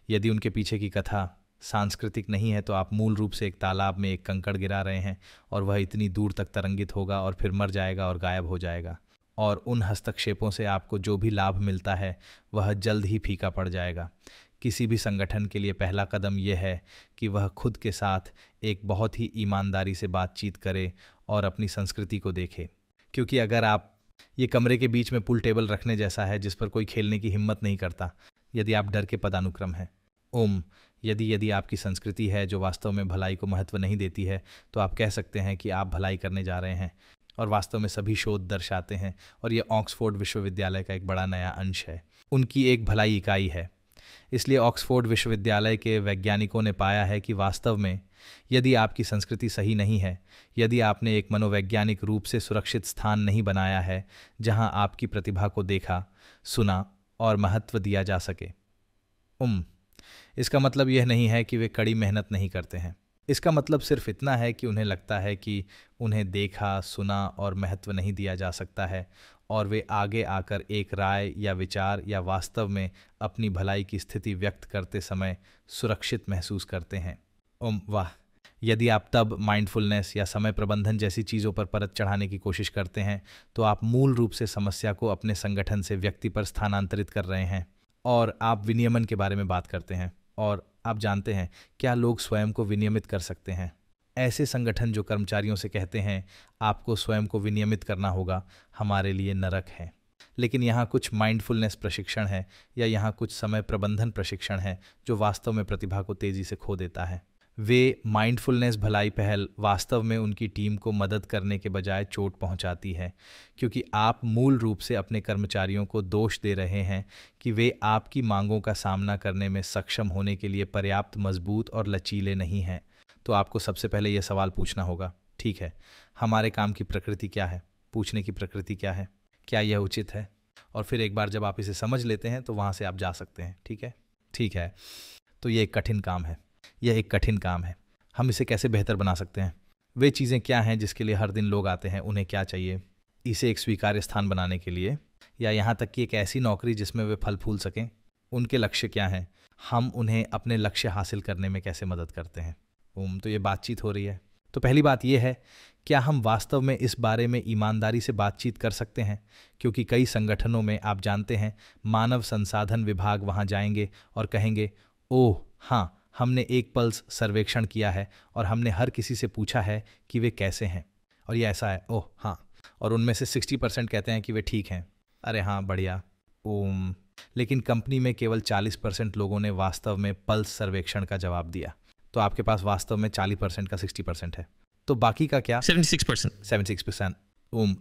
यदि उनके पीछे की कथा सांस्कृतिक नहीं है, तो आप मूल रूप से एक तालाब में एक कंकड़ गिरा रहे हैं और वह इतनी दूर तक तरंगित होगा और फिर मर जाएगा और गायब हो जाएगा। और उन हस्तक्षेपों से आपको जो भी लाभ मिलता है वह जल्द ही फीका पड़ जाएगा। किसी भी संगठन के लिए पहला कदम यह है कि वह खुद के साथ एक बहुत ही ईमानदारी से बातचीत करे और अपनी संस्कृति को देखे। क्योंकि अगर आप ये कमरे के बीच में पुल टेबल रखने जैसा है जिस पर कोई खेलने की हिम्मत नहीं करता, यदि आप डर के पदानुक्रम हैं। यदि आपकी संस्कृति है जो वास्तव में भलाई को महत्व नहीं देती है, तो आप कह सकते हैं कि आप भलाई करने जा रहे हैं। और वास्तव में सभी शोध दर्शाते हैं, और ये ऑक्सफोर्ड विश्वविद्यालय का एक बड़ा नया अंश है, उनकी एक भलाई इकाई है। इसलिए ऑक्सफोर्ड विश्वविद्यालय के वैज्ञानिकों ने पाया है कि वास्तव में यदि आपकी संस्कृति सही नहीं है, यदि आपने एक मनोवैज्ञानिक रूप से सुरक्षित स्थान नहीं बनाया है जहां आपकी प्रतिभा को देखा, सुना और महत्व दिया जा सके। इसका मतलब यह नहीं है कि वे कड़ी मेहनत नहीं करते हैं। इसका मतलब सिर्फ इतना है कि उन्हें लगता है कि उन्हें देखा, सुना और महत्व नहीं दिया जा सकता है, और वे आगे आकर एक राय या विचार या वास्तव में अपनी भलाई की स्थिति व्यक्त करते समय सुरक्षित महसूस करते हैं। वाह! यदि आप तब माइंडफुलनेस या समय प्रबंधन जैसी चीज़ों पर परत चढ़ाने की कोशिश करते हैं, तो आप मूल रूप से समस्या को अपने संगठन से व्यक्ति पर स्थानांतरित कर रहे हैं। और आप विनियमन के बारे में बात करते हैं, और आप जानते हैं क्या लोग स्वयं को विनियमित कर सकते हैं। ऐसे संगठन जो कर्मचारियों से कहते हैं आपको स्वयं को विनियमित करना होगा, हमारे लिए नरक है। लेकिन यहाँ कुछ माइंडफुलनेस प्रशिक्षण है या यहाँ कुछ समय प्रबंधन प्रशिक्षण है जो वास्तव में प्रतिभा को तेजी से खो देता है। वे माइंडफुलनेस भलाई पहल वास्तव में उनकी टीम को मदद करने के बजाय चोट पहुंचाती है, क्योंकि आप मूल रूप से अपने कर्मचारियों को दोष दे रहे हैं कि वे आपकी मांगों का सामना करने में सक्षम होने के लिए पर्याप्त मजबूत और लचीले नहीं हैं। तो आपको सबसे पहले यह सवाल पूछना होगा, ठीक है, हमारे काम की प्रकृति क्या है? पूछने की प्रकृति क्या है? क्या यह उचित है? और फिर एक बार जब आप इसे समझ लेते हैं तो वहाँ से आप जा सकते हैं। ठीक है। तो ये एक कठिन काम है। यह एक कठिन काम है। हम इसे कैसे बेहतर बना सकते हैं? वे चीज़ें क्या हैं जिसके लिए हर दिन लोग आते हैं? उन्हें क्या चाहिए इसे एक स्वीकार्य स्थान बनाने के लिए, या यहाँ तक कि एक ऐसी नौकरी जिसमें वे फल फूल सकें? उनके लक्ष्य क्या हैं? हम उन्हें अपने लक्ष्य हासिल करने में कैसे मदद करते हैं? तो ये बातचीत हो रही है। तो पहली बात यह है, क्या हम वास्तव में इस बारे में ईमानदारी से बातचीत कर सकते हैं? क्योंकि कई संगठनों में आप जानते हैं मानव संसाधन विभाग वहाँ जाएंगे और कहेंगे, ओह हाँ, हमने एक पल्स सर्वेक्षण किया है और हमने हर किसी से पूछा है कि वे कैसे हैं, और ये ऐसा है, ओह हाँ, और उनमें से 60% कहते हैं कि वे ठीक हैं। अरे हाँ, बढ़िया। लेकिन कंपनी में केवल 40% लोगों ने वास्तव में पल्स सर्वेक्षण का जवाब दिया। तो आपके पास वास्तव में 40% का 60% है, तो बाकी का क्या? 76%।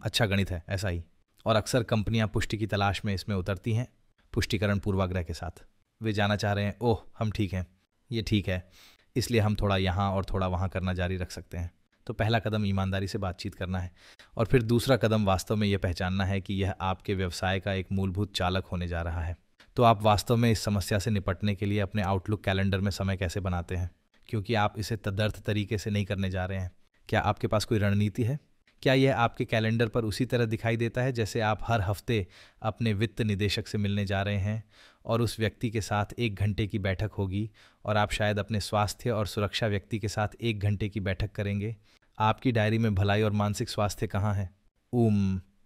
अच्छा गणित है, ऐसा ही। और अक्सर कंपनियां पुष्टि की तलाश में इसमें उतरती हैं, पुष्टिकरण पूर्वाग्रह के साथ। वे जाना चाह रहे हैं, ओह हम ठीक हैं, ये ठीक है, इसलिए हम थोड़ा यहाँ और थोड़ा वहाँ करना जारी रख सकते हैं। तो पहला कदम ईमानदारी से बातचीत करना है, और फिर दूसरा कदम वास्तव में यह पहचानना है कि यह आपके व्यवसाय का एक मूलभूत चालक होने जा रहा है। तो आप वास्तव में इस समस्या से निपटने के लिए अपने आउटलुक कैलेंडर में समय कैसे बनाते हैं? क्योंकि आप इसे तदर्थ तरीके से नहीं करने जा रहे हैं। क्या आपके पास कोई रणनीति है? क्या यह आपके कैलेंडर पर उसी तरह दिखाई देता है जैसे आप हर हफ्ते अपने वित्त निदेशक से मिलने जा रहे हैं, और उस व्यक्ति के साथ 1 घंटे की बैठक होगी, और आप शायद अपने स्वास्थ्य और सुरक्षा व्यक्ति के साथ 1 घंटे की बैठक करेंगे? आपकी डायरी में भलाई और मानसिक स्वास्थ्य कहाँ है?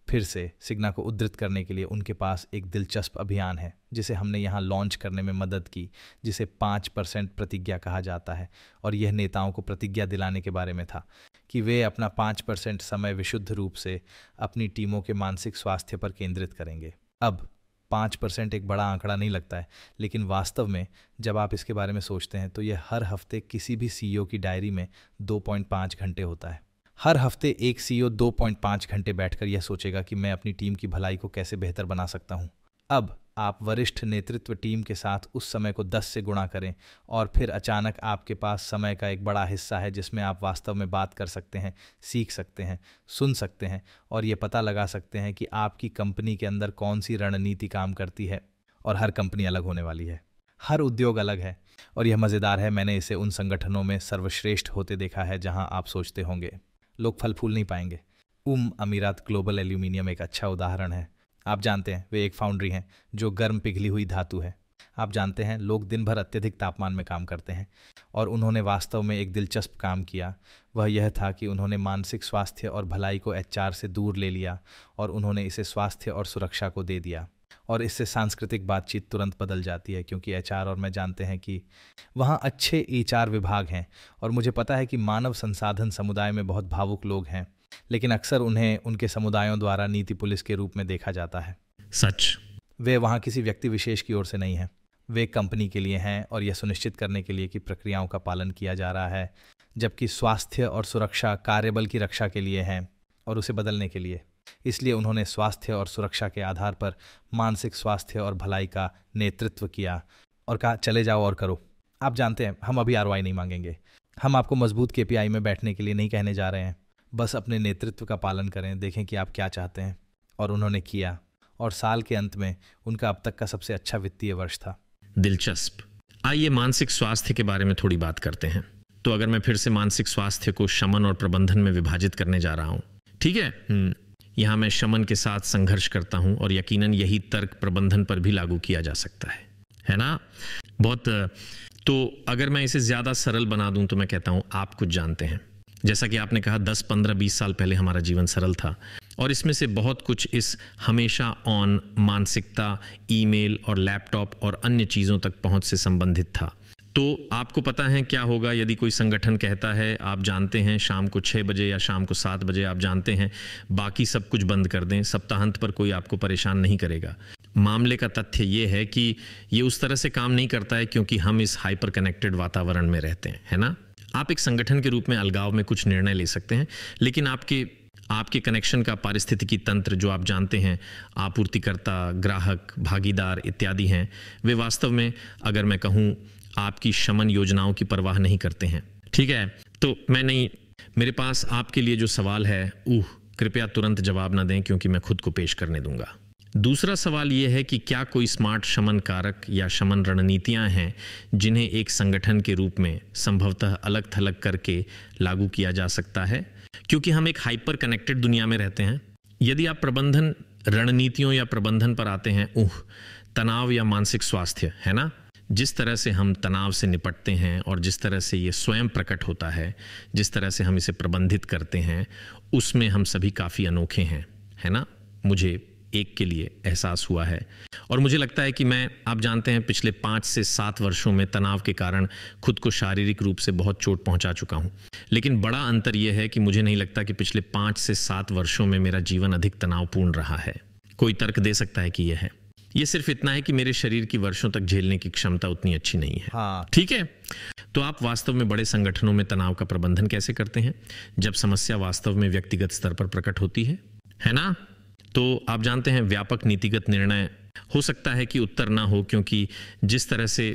फिर से सिग्ना को उद्धृत करने के लिए उनके पास एक दिलचस्प अभियान है जिसे हमने यहाँ लॉन्च करने में मदद की, जिसे 5% प्रतिज्ञा कहा जाता है। और यह नेताओं को प्रतिज्ञा दिलाने के बारे में था कि वे अपना 5% समय विशुद्ध रूप से अपनी टीमों के मानसिक स्वास्थ्य पर केंद्रित करेंगे। अब 5% एक बड़ा आंकड़ा नहीं लगता है, लेकिन वास्तव में जब आप इसके बारे में सोचते हैं तो यह हर हफ्ते किसी भी सीईओ की डायरी में 2.5 घंटे होता है। हर हफ्ते एक सीईओ 2.5 घंटे बैठकर यह सोचेगा कि मैं अपनी टीम की भलाई को कैसे बेहतर बना सकता हूँ। अब आप वरिष्ठ नेतृत्व टीम के साथ उस समय को 10 से गुणा करें, और फिर अचानक आपके पास समय का एक बड़ा हिस्सा है जिसमें आप वास्तव में बात कर सकते हैं, सीख सकते हैं, सुन सकते हैं, और ये पता लगा सकते हैं कि आपकी कंपनी के अंदर कौन सी रणनीति काम करती है। और हर कंपनी अलग होने वाली है, हर उद्योग अलग है, और यह मज़ेदार है। मैंने इसे उन संगठनों में सर्वश्रेष्ठ होते देखा है जहां आप सोचते होंगे लोग फल फूल नहीं पाएंगे। अमीरात ग्लोबल एल्यूमिनियम एक अच्छा उदाहरण है। आप जानते हैं वे एक फाउंड्री हैं जो गर्म पिघली हुई धातु है। आप जानते हैं लोग दिन भर अत्यधिक तापमान में काम करते हैं, और उन्होंने वास्तव में एक दिलचस्प काम किया। वह यह था कि उन्होंने मानसिक स्वास्थ्य और भलाई को HR से दूर ले लिया, और उन्होंने इसे स्वास्थ्य और सुरक्षा को दे दिया। और इससे सांस्कृतिक बातचीत तुरंत बदल जाती है, क्योंकि एचआर और मैं जानते हैं कि वहाँ अच्छे एचआर विभाग हैं और मुझे पता है कि मानव संसाधन समुदाय में बहुत भावुक लोग हैं, लेकिन अक्सर उन्हें उनके समुदायों द्वारा नीति पुलिस के रूप में देखा जाता है। सच। वे वहाँ किसी व्यक्ति विशेष की ओर से नहीं हैं, वे कंपनी के लिए हैं और यह सुनिश्चित करने के लिए कि प्रक्रियाओं का पालन किया जा रहा है, जबकि स्वास्थ्य और सुरक्षा कार्यबल की रक्षा के लिए हैं और उसे बदलने के लिए। इसलिए उन्होंने स्वास्थ्य और सुरक्षा के आधार पर मानसिक स्वास्थ्य और भलाई का नेतृत्व किया और कहा चले जाओ और करो। आप जानते हैं हम अभी आरओआई नहीं मांगेंगे, हम आपको मजबूत केपीआई में बैठने के लिए नहीं कहने जा रहे हैं, बस अपने नेतृत्व का पालन करें, देखें कि आप क्या चाहते हैं। और उन्होंने किया और साल के अंत में उनका अब तक का सबसे अच्छा वित्तीय वर्ष था। दिलचस्प। आइए मानसिक स्वास्थ्य के बारे में थोड़ी बात करते हैं। तो अगर मैं फिर से मानसिक स्वास्थ्य को शमन और प्रबंधन में विभाजित करने जा रहा हूं, ठीक है, यहाँ मैं शमन के साथ संघर्ष करता हूं और यकीनन यही तर्क प्रबंधन पर भी लागू किया जा सकता है ना। बहुत। तो अगर मैं इसे ज़्यादा सरल बना दूं तो मैं कहता हूं आप कुछ जानते हैं। जैसा कि आपने कहा 10, 15, 20 साल पहले हमारा जीवन सरल था और इसमें से बहुत कुछ इस हमेशा ऑन मानसिकता, ईमेल और लैपटॉप और अन्य चीज़ों तक पहुंच से संबंधित था। तो आपको पता है क्या होगा यदि कोई संगठन कहता है आप जानते हैं शाम को 6 बजे या शाम को 7 बजे आप जानते हैं बाकी सब कुछ बंद कर दें, सप्ताहांत पर कोई आपको परेशान नहीं करेगा। मामले का तथ्य ये है कि ये उस तरह से काम नहीं करता है क्योंकि हम इस हाइपर कनेक्टेड वातावरण में रहते हैं, है ना। आप एक संगठन के रूप में अलगाव में कुछ निर्णय ले सकते हैं, लेकिन आपके कनेक्शन का पारिस्थितिकी तंत्र जो आप जानते हैं, आपूर्तिकर्ता, ग्राहक, भागीदार इत्यादि हैं, वे वास्तव में अगर मैं कहूँ आपकी शमन योजनाओं की परवाह नहीं करते हैं। ठीक है, तो मेरे पास आपके लिए जो सवाल है, कृपया तुरंत जवाब ना दें क्योंकि मैं खुद को पेश करने दूंगा। दूसरा सवाल यह है कि क्या कोई स्मार्ट शमन कारक या शमन रणनीतियां हैं जिन्हें एक संगठन के रूप में संभवतः अलग थलग करके लागू किया जा सकता है, क्योंकि हम एक हाइपर कनेक्टेड दुनिया में रहते हैं। यदि आप प्रबंधन रणनीतियों या प्रबंधन पर आते हैं, तनाव या मानसिक स्वास्थ्य, है ना, जिस तरह से हम तनाव से निपटते हैं और जिस तरह से ये स्वयं प्रकट होता है, जिस तरह से हम इसे प्रबंधित करते हैं, उसमें हम सभी काफ़ी अनोखे हैं, है ना। मुझे एक के लिए एहसास हुआ है और मुझे लगता है कि आप जानते हैं पिछले 5 से 7 वर्षों में तनाव के कारण खुद को शारीरिक रूप से बहुत चोट पहुंचा चुका हूं। लेकिन बड़ा अंतर यह है कि मुझे नहीं लगता कि पिछले 5 से 7 वर्षों में मेरा जीवन अधिक तनावपूर्ण रहा है। कोई तर्क दे सकता है कि यह है, ये सिर्फ इतना है कि मेरे शरीर की वर्षों तक झेलने की क्षमता उतनी अच्छी नहीं है। हाँ। ठीक है, तो आप वास्तव में बड़े संगठनों में तनाव का प्रबंधन कैसे करते हैं जब समस्या वास्तव में व्यक्तिगत स्तर पर प्रकट होती है ना। तो आप जानते हैं व्यापक नीतिगत निर्णय हो सकता है कि उत्तर ना हो, क्योंकि जिस तरह से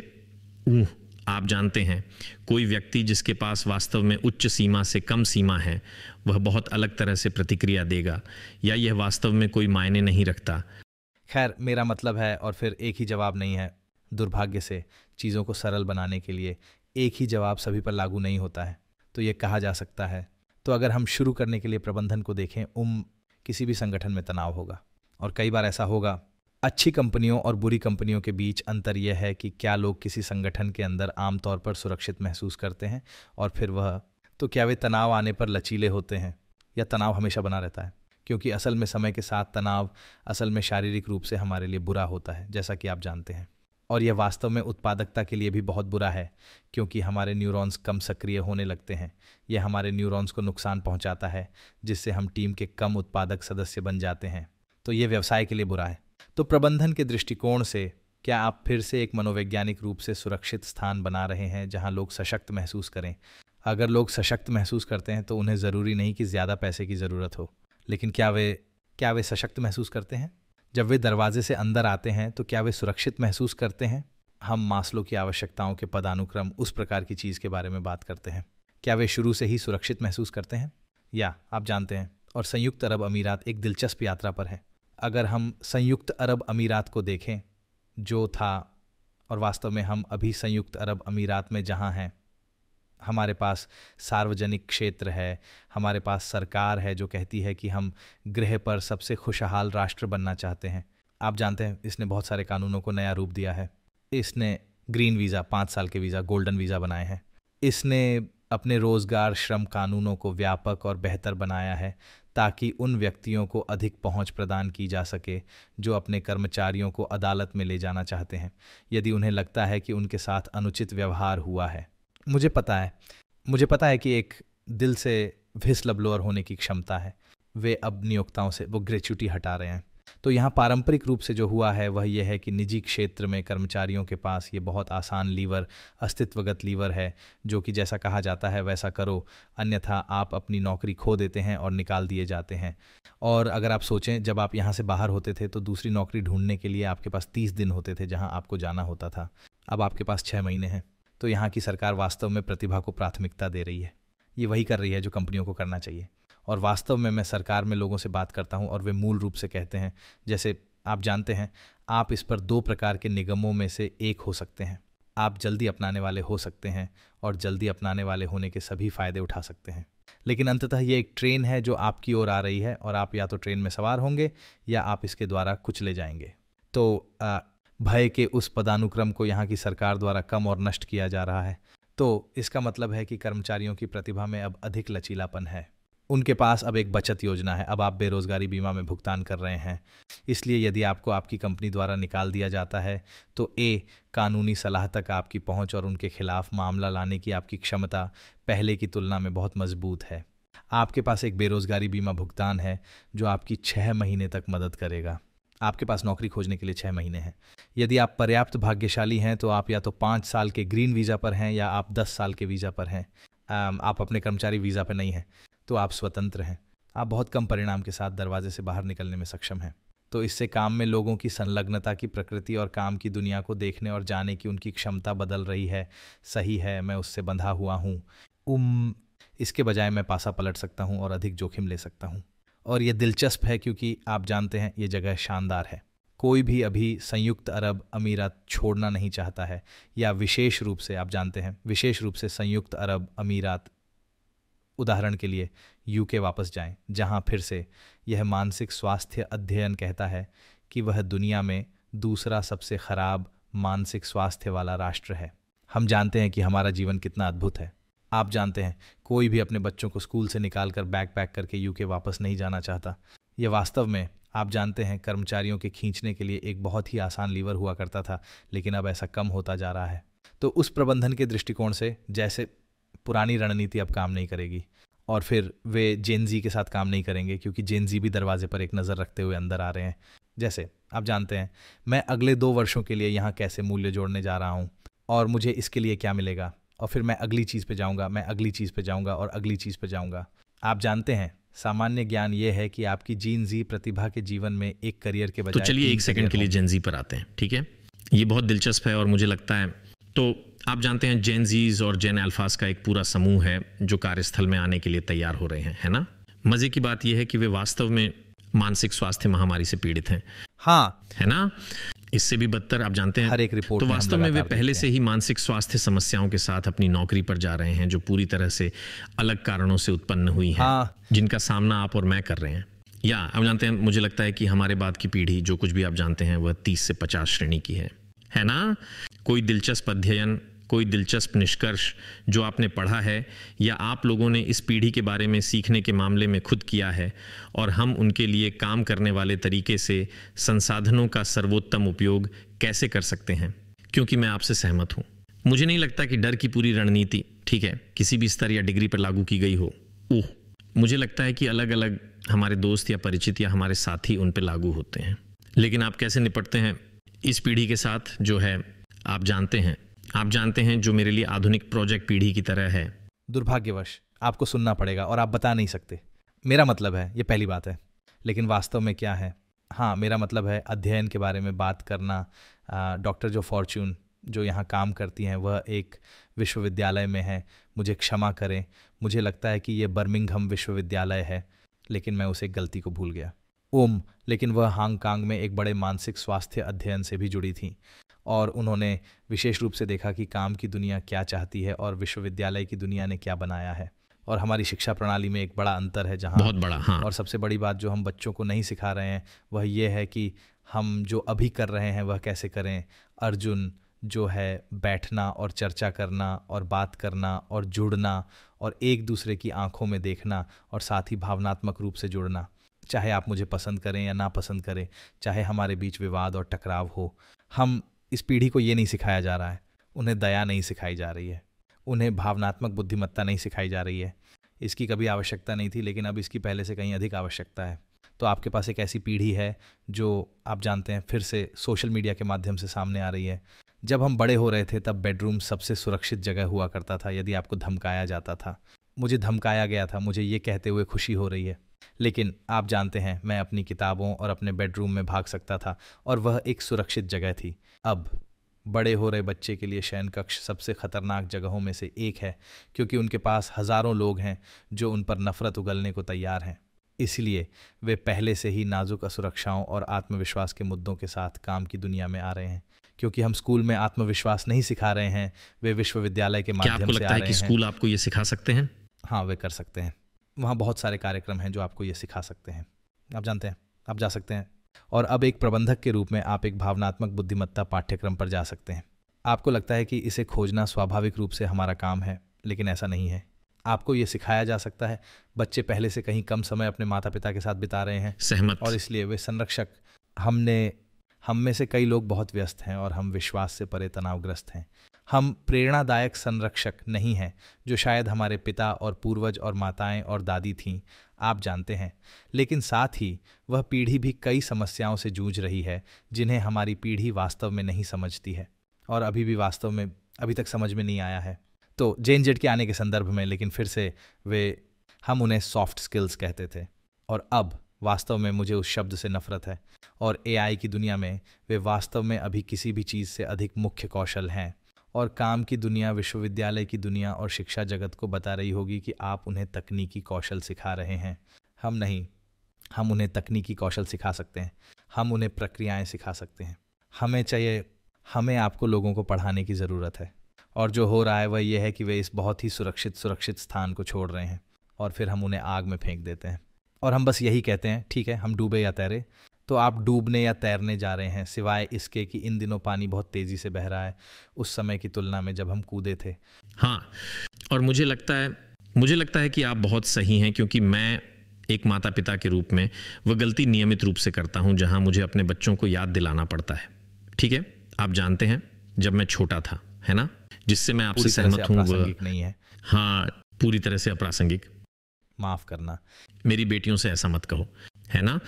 आप जानते हैं कोई व्यक्ति जिसके पास वास्तव में उच्च सीमा से कम सीमा है वह बहुत अलग तरह से प्रतिक्रिया देगा, या यह वास्तव में कोई मायने नहीं रखता। खैर, मेरा मतलब है, और फिर एक ही जवाब नहीं है। दुर्भाग्य से चीज़ों को सरल बनाने के लिए एक ही जवाब सभी पर लागू नहीं होता है। तो ये कहा जा सकता है, तो अगर हम शुरू करने के लिए प्रबंधन को देखें, किसी भी संगठन में तनाव होगा और कई बार ऐसा होगा। अच्छी कंपनियों और बुरी कंपनियों के बीच अंतर यह है कि क्या लोग किसी संगठन के अंदर आमतौर पर सुरक्षित महसूस करते हैं, और फिर तो क्या वे तनाव आने पर लचीले होते हैं, या तनाव हमेशा बना रहता है। क्योंकि असल में समय के साथ तनाव असल में शारीरिक रूप से हमारे लिए बुरा होता है, जैसा कि आप जानते हैं। और यह वास्तव में उत्पादकता के लिए भी बहुत बुरा है, क्योंकि हमारे न्यूरॉन्स कम सक्रिय होने लगते हैं। यह हमारे न्यूरॉन्स को नुकसान पहुंचाता है, जिससे हम टीम के कम उत्पादक सदस्य बन जाते हैं। तो यह व्यवसाय के लिए बुरा है। तो प्रबंधन के दृष्टिकोण से क्या आप फिर से एक मनोवैज्ञानिक रूप से सुरक्षित स्थान बना रहे हैं जहां लोग सशक्त महसूस करें? अगर लोग सशक्त महसूस करते हैं तो उन्हें ज़रूरी नहीं कि ज़्यादा पैसे की ज़रूरत हो, लेकिन क्या वे सशक्त महसूस करते हैं? जब वे दरवाजे से अंदर आते हैं तो क्या वे सुरक्षित महसूस करते हैं? हम मास्लो की आवश्यकताओं के पदानुक्रम, उस प्रकार की चीज़ के बारे में बात करते हैं। क्या वे शुरू से ही सुरक्षित महसूस करते हैं, या आप जानते हैं? और संयुक्त अरब अमीरात एक दिलचस्प यात्रा पर है। अगर हम संयुक्त अरब अमीरात को देखें जो था, और वास्तव में हम अभी संयुक्त अरब अमीरात में जहाँ हैं, हमारे पास सार्वजनिक क्षेत्र है, हमारे पास सरकार है जो कहती है कि हम ग्रह पर सबसे खुशहाल राष्ट्र बनना चाहते हैं। आप जानते हैं इसने बहुत सारे कानूनों को नया रूप दिया है। इसने ग्रीन वीज़ा, 5 साल के वीज़ा, गोल्डन वीज़ा बनाए हैं। इसने अपने रोज़गार श्रम कानूनों को व्यापक और बेहतर बनाया है ताकि उन व्यक्तियों को अधिक पहुंच प्रदान की जा सके जो अपने कर्मचारियों को अदालत में ले जाना चाहते हैं यदि उन्हें लगता है कि उनके साथ अनुचित व्यवहार हुआ है। मुझे पता है कि एक दिल से व्हिस्ल ब्लोअर होने की क्षमता है। वे अब नियोक्ताओं से वो ग्रेच्युटी हटा रहे हैं। तो यहाँ पारंपरिक रूप से जो हुआ है वह यह है कि निजी क्षेत्र में कर्मचारियों के पास ये बहुत आसान लीवर, अस्तित्वगत लीवर है जो कि जैसा कहा जाता है वैसा करो, अन्यथा आप अपनी नौकरी खो देते हैं और निकाल दिए जाते हैं। और अगर आप सोचें, जब आप यहाँ से बाहर होते थे तो दूसरी नौकरी ढूंढने के लिए आपके पास 30 दिन होते थे जहाँ आपको जाना होता था। अब आपके पास 6 महीने हैं। तो यहाँ की सरकार वास्तव में प्रतिभा को प्राथमिकता दे रही है। ये वही कर रही है जो कंपनियों को करना चाहिए। और वास्तव में मैं सरकार में लोगों से बात करता हूं और वे मूल रूप से कहते हैं, जैसे आप जानते हैं, आप इस पर 2 प्रकार के निगमों में से एक हो सकते हैं। आप जल्दी अपनाने वाले हो सकते हैं और जल्दी अपनाने वाले होने के सभी फायदे उठा सकते हैं। लेकिन अंततः ये एक ट्रेन है जो आपकी ओर आ रही है और आप या तो ट्रेन में सवार होंगे या आप इसके द्वारा कुचले जाएंगे। तो भय के उस पदानुक्रम को यहाँ की सरकार द्वारा कम और नष्ट किया जा रहा है। तो इसका मतलब है कि कर्मचारियों की प्रतिभा में अब अधिक लचीलापन है। उनके पास अब एक बचत योजना है। अब आप बेरोजगारी बीमा में भुगतान कर रहे हैं। इसलिए यदि आपको आपकी कंपनी द्वारा निकाल दिया जाता है तो कानूनी सलाह तक आपकी पहुंच और उनके खिलाफ मामला लाने की आपकी क्षमता पहले की तुलना में बहुत मजबूत है। आपके पास एक बेरोजगारी बीमा भुगतान है जो आपकी 6 महीने तक मदद करेगा। आपके पास नौकरी खोजने के लिए 6 महीने हैं। यदि आप पर्याप्त भाग्यशाली हैं तो आप या तो 5 साल के ग्रीन वीज़ा पर हैं या आप 10 साल के वीज़ा पर हैं। आप अपने कर्मचारी वीज़ा पर नहीं हैं तो आप स्वतंत्र हैं। आप बहुत कम परिणाम के साथ दरवाजे से बाहर निकलने में सक्षम हैं। तो इससे काम में लोगों की संलग्नता की प्रकृति और काम की दुनिया को देखने और जाने की उनकी क्षमता बदल रही है। सही है, मैं उससे बंधा हुआ हूँ। इसके बजाय मैं पासा पलट सकता हूँ और अधिक जोखिम ले सकता हूँ। और ये दिलचस्प है क्योंकि आप जानते हैं ये जगह शानदार है। कोई भी अभी संयुक्त अरब अमीरात छोड़ना नहीं चाहता है, या विशेष रूप से आप जानते हैं, विशेष रूप से संयुक्त अरब अमीरात, उदाहरण के लिए यूके वापस जाएं, जहां फिर से यह मानसिक स्वास्थ्य अध्ययन कहता है कि वह दुनिया में दूसरा सबसे खराब मानसिक स्वास्थ्य वाला राष्ट्र है। हम जानते हैं कि हमारा जीवन कितना अद्भुत है। आप जानते हैं, कोई भी अपने बच्चों को स्कूल से निकालकर बैग पैक करके यूके वापस नहीं जाना चाहता। यह वास्तव में, आप जानते हैं, कर्मचारियों के खींचने के लिए एक बहुत ही आसान लीवर हुआ करता था, लेकिन अब ऐसा कम होता जा रहा है। तो उस प्रबंधन के दृष्टिकोण से जैसे पुरानी रणनीति अब काम नहीं करेगी और फिर वे जेनजी के साथ काम नहीं करेंगे क्योंकि जेनजी भी दरवाजे पर एक नज़र रखते हुए अंदर आ रहे हैं। जैसे आप जानते हैं, मैं अगले 2 वर्षों के लिए यहाँ कैसे मूल्य जोड़ने जा रहा हूँ और मुझे इसके लिए क्या मिलेगा, और फिर मैं अगली चीज़ पे जाऊँगा, मैं अगली चीज़ पे जाऊँगा और अगली चीज़ पे जाऊँगा। आप जानते हैं, सामान्य ज्ञान ये है कि आपकी जीन जी प्रतिभा के जीवन में एक करियर के बजाय। तो चलिए 1 सेकंड के लिए जेन जी पर आते हैं, ठीक है? ये बहुत दिलचस्प है और मुझे लगता है, तो आप जानते हैं जेन जीज और जेन अल्फास का एक पूरा समूह है जो कार्यस्थल में आने के लिए तैयार हो रहे हैं, है ना? मजे की बात यह है कि वे वास्तव में मानसिक स्वास्थ्य महामारी से पीड़ित हैं। हाँ, है ना? इससे भी बदतर आप जानते हैं, हर एक रिपोर्ट तो वास्तव में वे पहले से ही मानसिक स्वास्थ्य समस्याओं के साथ अपनी नौकरी पर जा रहे हैं जो पूरी तरह से अलग कारणों से उत्पन्न हुई हैं। हाँ, जिनका सामना आप और मैं कर रहे हैं। या आप जानते हैं, मुझे लगता है कि हमारे बाद की पीढ़ी जो कुछ भी आप जानते हैं वह 30 से 50 श्रेणी की है ना? कोई दिलचस्प अध्ययन, कोई दिलचस्प निष्कर्ष जो आपने पढ़ा है या आप लोगों ने इस पीढ़ी के बारे में सीखने के मामले में खुद किया है, और हम उनके लिए काम करने वाले तरीके से संसाधनों का सर्वोत्तम उपयोग कैसे कर सकते हैं? क्योंकि मैं आपसे सहमत हूँ। मुझे नहीं लगता कि डर की पूरी रणनीति, ठीक है, किसी भी स्तर या डिग्री पर लागू की गई हो। मुझे लगता है कि अलग अलग हमारे दोस्त या परिचित या हमारे साथी उन पर लागू होते हैं। लेकिन आप कैसे निपटते हैं इस पीढ़ी के साथ जो है, आप जानते हैं जो मेरे लिए आधुनिक प्रोजेक्ट पीढ़ी की तरह है। दुर्भाग्यवश आपको सुनना पड़ेगा और आप बता नहीं सकते। मेरा मतलब है, ये पहली बात है, लेकिन वास्तव में क्या है? हाँ, मेरा मतलब है अध्ययन के बारे में बात करना। डॉक्टर जो फॉर्च्यून जो यहाँ काम करती हैं वह एक विश्वविद्यालय में है। मुझे क्षमा करें, मुझे लगता है कि ये बर्मिंघम विश्वविद्यालय है, लेकिन मैं उसे गलती को भूल गया। लेकिन वह हांगकांग में एक बड़े मानसिक स्वास्थ्य अध्ययन से भी जुड़ी थी और उन्होंने विशेष रूप से देखा कि काम की दुनिया क्या चाहती है और विश्वविद्यालय की दुनिया ने क्या बनाया है। और हमारी शिक्षा प्रणाली में एक बड़ा अंतर है जहाँ बहुत बड़ा, हाँ। और सबसे बड़ी बात जो हम बच्चों को नहीं सिखा रहे हैं वह ये है कि हम जो अभी कर रहे हैं वह कैसे करें। अर्जुन जो है बैठना और चर्चा करना और बात करना और जुड़ना और एक दूसरे की आंखों में देखना और साथ ही भावनात्मक रूप से जुड़ना। चाहे आप मुझे पसंद करें या ना पसंद करें, चाहे हमारे बीच विवाद और टकराव हो, हम इस पीढ़ी को ये नहीं सिखाया जा रहा है। उन्हें दया नहीं सिखाई जा रही है, उन्हें भावनात्मक बुद्धिमत्ता नहीं सिखाई जा रही है। इसकी कभी आवश्यकता नहीं थी, लेकिन अब इसकी पहले से कहीं अधिक आवश्यकता है। तो आपके पास एक ऐसी पीढ़ी है जो आप जानते हैं फिर से सोशल मीडिया के माध्यम से सामने आ रही है। जब हम बड़े हो रहे थे तब बेडरूम सबसे सुरक्षित जगह हुआ करता था। यदि आपको धमकाया जाता था, मुझे धमकाया गया था, मुझे ये कहते हुए खुशी हो रही है, लेकिन आप जानते हैं मैं अपनी किताबों और अपने बेडरूम में भाग सकता था और वह एक सुरक्षित जगह थी। अब बड़े हो रहे बच्चे के लिए शयन कक्ष सबसे खतरनाक जगहों में से एक है, क्योंकि उनके पास हजारों लोग हैं जो उन पर नफरत उगलने को तैयार हैं। इसलिए वे पहले से ही नाजुक असुरक्षाओं और आत्मविश्वास के मुद्दों के साथ काम की दुनिया में आ रहे हैं। क्योंकि हम स्कूल में आत्मविश्वास नहीं सिखा रहे हैं, वे विश्वविद्यालय के माध्यम से आ रहे हैं। क्या आपको लगता है कि स्कूल आपको ये सिखा सकते हैं? हाँ, वे कर सकते हैं। वहाँ बहुत सारे कार्यक्रम हैं जो आपको ये सिखा सकते हैं। आप जानते हैं, आप जा सकते हैं। और अब एक प्रबंधक के रूप में आप एक भावनात्मक बुद्धिमत्ता पाठ्यक्रम पर जा सकते हैं। आपको लगता है कि इसे खोजना स्वाभाविक रूप से हमारा काम है, लेकिन ऐसा नहीं है। आपको ये सिखाया जा सकता है। बच्चे पहले से कहीं कम समय अपने माता पिता के साथ बिता रहे हैं, सहमत, और इसलिए वे संरक्षक। हम में से कई लोग बहुत व्यस्त हैं और हम विश्वास से परे तनावग्रस्त हैं। हम प्रेरणादायक संरक्षक नहीं हैं, जो शायद हमारे पिता और पूर्वज और माताएं और दादी थीं, आप जानते हैं। लेकिन साथ ही वह पीढ़ी भी कई समस्याओं से जूझ रही है जिन्हें हमारी पीढ़ी वास्तव में नहीं समझती है और अभी भी वास्तव में अभी तक समझ में नहीं आया है। तो जेन जेड के आने के संदर्भ में, लेकिन फिर से हम उन्हें सॉफ्ट स्किल्स कहते थे और अब वास्तव में मुझे उस शब्द से नफरत है। और एआई की दुनिया में वे वास्तव में अभी किसी भी चीज़ से अधिक मुख्य कौशल हैं। और काम की दुनिया, विश्वविद्यालय की दुनिया और शिक्षा जगत को बता रही होगी कि आप उन्हें तकनीकी कौशल सिखा रहे हैं। हम नहीं, हम उन्हें तकनीकी कौशल सिखा सकते हैं, हम उन्हें प्रक्रियाएं सिखा सकते हैं। हमें आपको लोगों को पढ़ाने की ज़रूरत है। और जो हो रहा है वह यह है कि वे इस बहुत ही सुरक्षित स्थान को छोड़ रहे हैं और फिर हम उन्हें आग में फेंक देते हैं और हम बस यही कहते हैं, ठीक है, हम डूबे या तैरे। तो आप डूबने या तैरने जा रहे हैं, सिवाय इसके कि इन दिनों पानी बहुत तेज़ी से बह रहा है उस समय की तुलना में जब हम कूदे थे। हाँ, और मुझे लगता है कि आप बहुत सही हैं, क्योंकि मैं एक माता पिता के रूप में वह गलती नियमित रूप से करता हूं जहां मुझे अपने बच्चों को याद दिलाना पड़ता है। ठीक है, आप जानते हैं जब मैं छोटा था, है ना, जिससे मैं आपसे सहमत हूँ, वह नहीं है। हाँ, पूरी तरह से अप्रासंगिक, माफ करना। मेरी बेटियों से ऐसा मत कहो, है ना,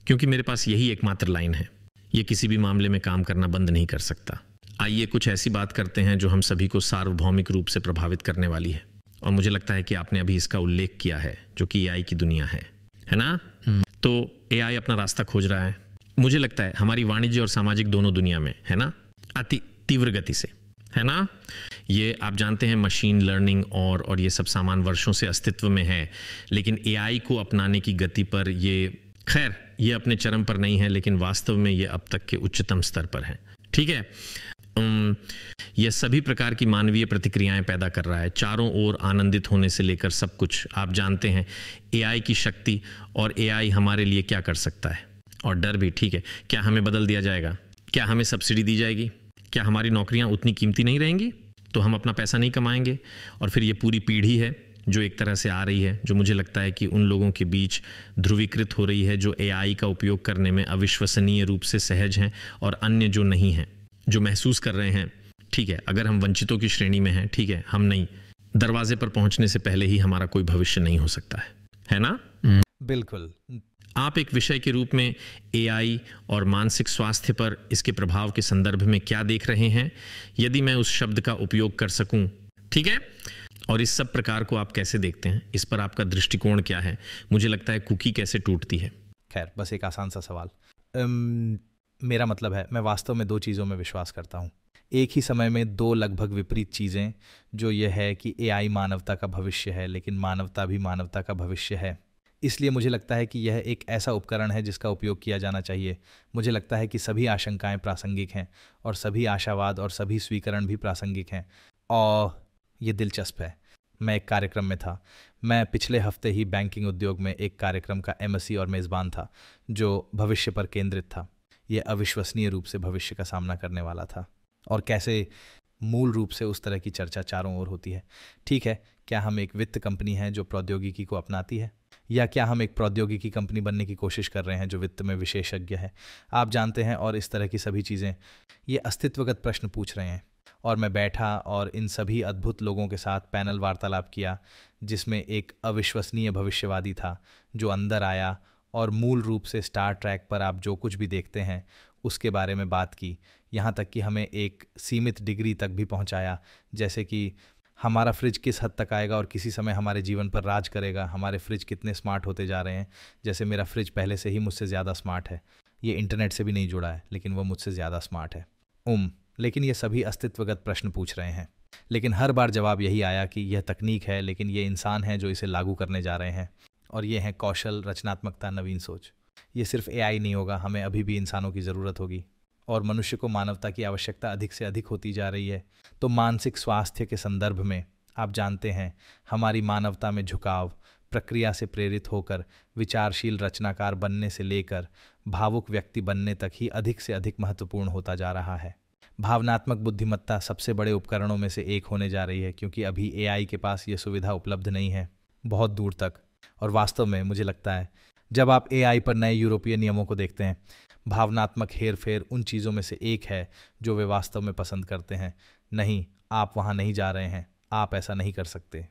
क्योंकि मेरे पास यही एकमात्र लाइन है। ये किसी भी मामले में काम करना बंद नहीं कर सकता। आइए कुछ ऐसी बात करते हैं जो हम सभी को सार्वभौमिक रूप से प्रभावित करने वाली है, और मुझे लगता है कि आपने अभी इसका उल्लेख किया है, जो कि एआई की दुनिया है ना। तो एआई अपना रास्ता खोज रहा है, मुझे लगता है हमारी वाणिज्य और सामाजिक दोनों दुनिया में, है ना, अति तीव्र गति से, है ना। ये आप जानते हैं मशीन लर्निंग और ये सब सामान वर्षों से अस्तित्व में है, लेकिन एआई को अपनाने की गति पर ये अपने चरम पर नहीं है, लेकिन वास्तव में ये अब तक के उच्चतम स्तर पर है। ठीक है, यह सभी प्रकार की मानवीय प्रतिक्रियाएं पैदा कर रहा है, चारों ओर आनंदित होने से लेकर सब कुछ। आप जानते हैं एआई की शक्ति और एआई हमारे लिए क्या कर सकता है, और डर भी। ठीक है, क्या हमें बदल दिया जाएगा? क्या हमें सब्सिडी दी जाएगी? क्या हमारी नौकरियां उतनी कीमती नहीं रहेंगी? तो हम अपना पैसा नहीं कमाएंगे? और फिर ये पूरी पीढ़ी है जो एक तरह से आ रही है, जो मुझे लगता है कि उन लोगों के बीच ध्रुवीकृत हो रही है जो एआई का उपयोग करने में अविश्वसनीय रूप से सहज हैं, और अन्य जो नहीं हैं, जो महसूस कर रहे हैं, ठीक है, अगर हम वंचितों की श्रेणी में हैं, ठीक है, हम नहीं, दरवाजे पर पहुंचने से पहले ही हमारा कोई भविष्य नहीं हो सकता है ना। बिल्कुल। आप एक विषय के रूप में एआई और मानसिक स्वास्थ्य पर इसके प्रभाव के संदर्भ में क्या देख रहे हैं, यदि मैं उस शब्द का उपयोग कर सकूं, ठीक है, और इस सब प्रकार को आप कैसे देखते हैं, इस पर आपका दृष्टिकोण क्या है? मुझे लगता है कुकी कैसे टूटती है। खैर, बस एक आसान सा सवाल। मेरा मतलब है, मैं वास्तव में दो चीज़ों में विश्वास करता हूँ, एक ही समय में दो लगभग विपरीत चीज़ें, जो यह है कि एआई मानवता का भविष्य है, लेकिन मानवता भी मानवता का भविष्य है। इसलिए मुझे लगता है कि यह एक ऐसा उपकरण है जिसका उपयोग किया जाना चाहिए। मुझे लगता है कि सभी आशंकाएं प्रासंगिक हैं और सभी आशावाद और सभी स्वीकरण भी प्रासंगिक हैं। और ये दिलचस्प है, मैं एक कार्यक्रम में था। मैं पिछले हफ्ते ही बैंकिंग उद्योग में एक कार्यक्रम का एमसी और मेज़बान था जो भविष्य पर केंद्रित था। यह अविश्वसनीय रूप से भविष्य का सामना करने वाला था और कैसे मूल रूप से उस तरह की चर्चा चारों ओर होती है। ठीक है, क्या हम एक वित्त कंपनी है जो प्रौद्योगिकी को अपनाती है, या क्या हम एक प्रौद्योगिकी कंपनी बनने की कोशिश कर रहे हैं जो वित्त में विशेषज्ञ है? आप जानते हैं, और इस तरह की सभी चीज़ें ये अस्तित्वगत प्रश्न पूछ रहे हैं। और मैं बैठा और इन सभी अद्भुत लोगों के साथ पैनल वार्तालाप किया, जिसमें एक अविश्वसनीय भविष्यवादी था जो अंदर आया और मूल रूप से स्टार ट्रैक पर आप जो कुछ भी देखते हैं उसके बारे में बात की, यहाँ तक कि हमें एक सीमित डिग्री तक भी पहुँचाया, जैसे कि हमारा फ्रिज किस हद तक आएगा और किसी समय हमारे जीवन पर राज करेगा, हमारे फ्रिज कितने स्मार्ट होते जा रहे हैं। जैसे मेरा फ्रिज पहले से ही मुझसे ज़्यादा स्मार्ट है, ये इंटरनेट से भी नहीं जुड़ा है, लेकिन वह मुझसे ज़्यादा स्मार्ट है। लेकिन ये सभी अस्तित्वगत प्रश्न पूछ रहे हैं, लेकिन हर बार जवाब यही आया कि यह तकनीक है, लेकिन ये इंसान हैं जो इसे लागू करने जा रहे हैं। और ये हैं कौशल, रचनात्मकता, नवीन सोच। ये सिर्फ एआई नहीं होगा, हमें अभी भी इंसानों की ज़रूरत होगी, और मनुष्य को मानवता की आवश्यकता अधिक से अधिक होती जा रही है। तो मानसिक स्वास्थ्य के संदर्भ में आप जानते हैं, हमारी मानवता में झुकाव प्रक्रिया से प्रेरित होकर विचारशील रचनाकार बनने से लेकर भावुक व्यक्ति बनने तक ही अधिक से अधिक महत्वपूर्ण होता जा रहा है। भावनात्मक बुद्धिमत्ता सबसे बड़े उपकरणों में से एक होने जा रही है, क्योंकि अभी एआई के पास ये सुविधा उपलब्ध नहीं है बहुत दूर तक। और वास्तव में मुझे लगता है, जब आप एआई पर नए यूरोपीय नियमों को देखते हैं, भावनात्मक हेरफेर उन चीज़ों में से एक है जो वे वास्तव में पसंद करते हैं। नहीं, आप वहाँ नहीं जा रहे हैं, आप ऐसा नहीं कर सकते।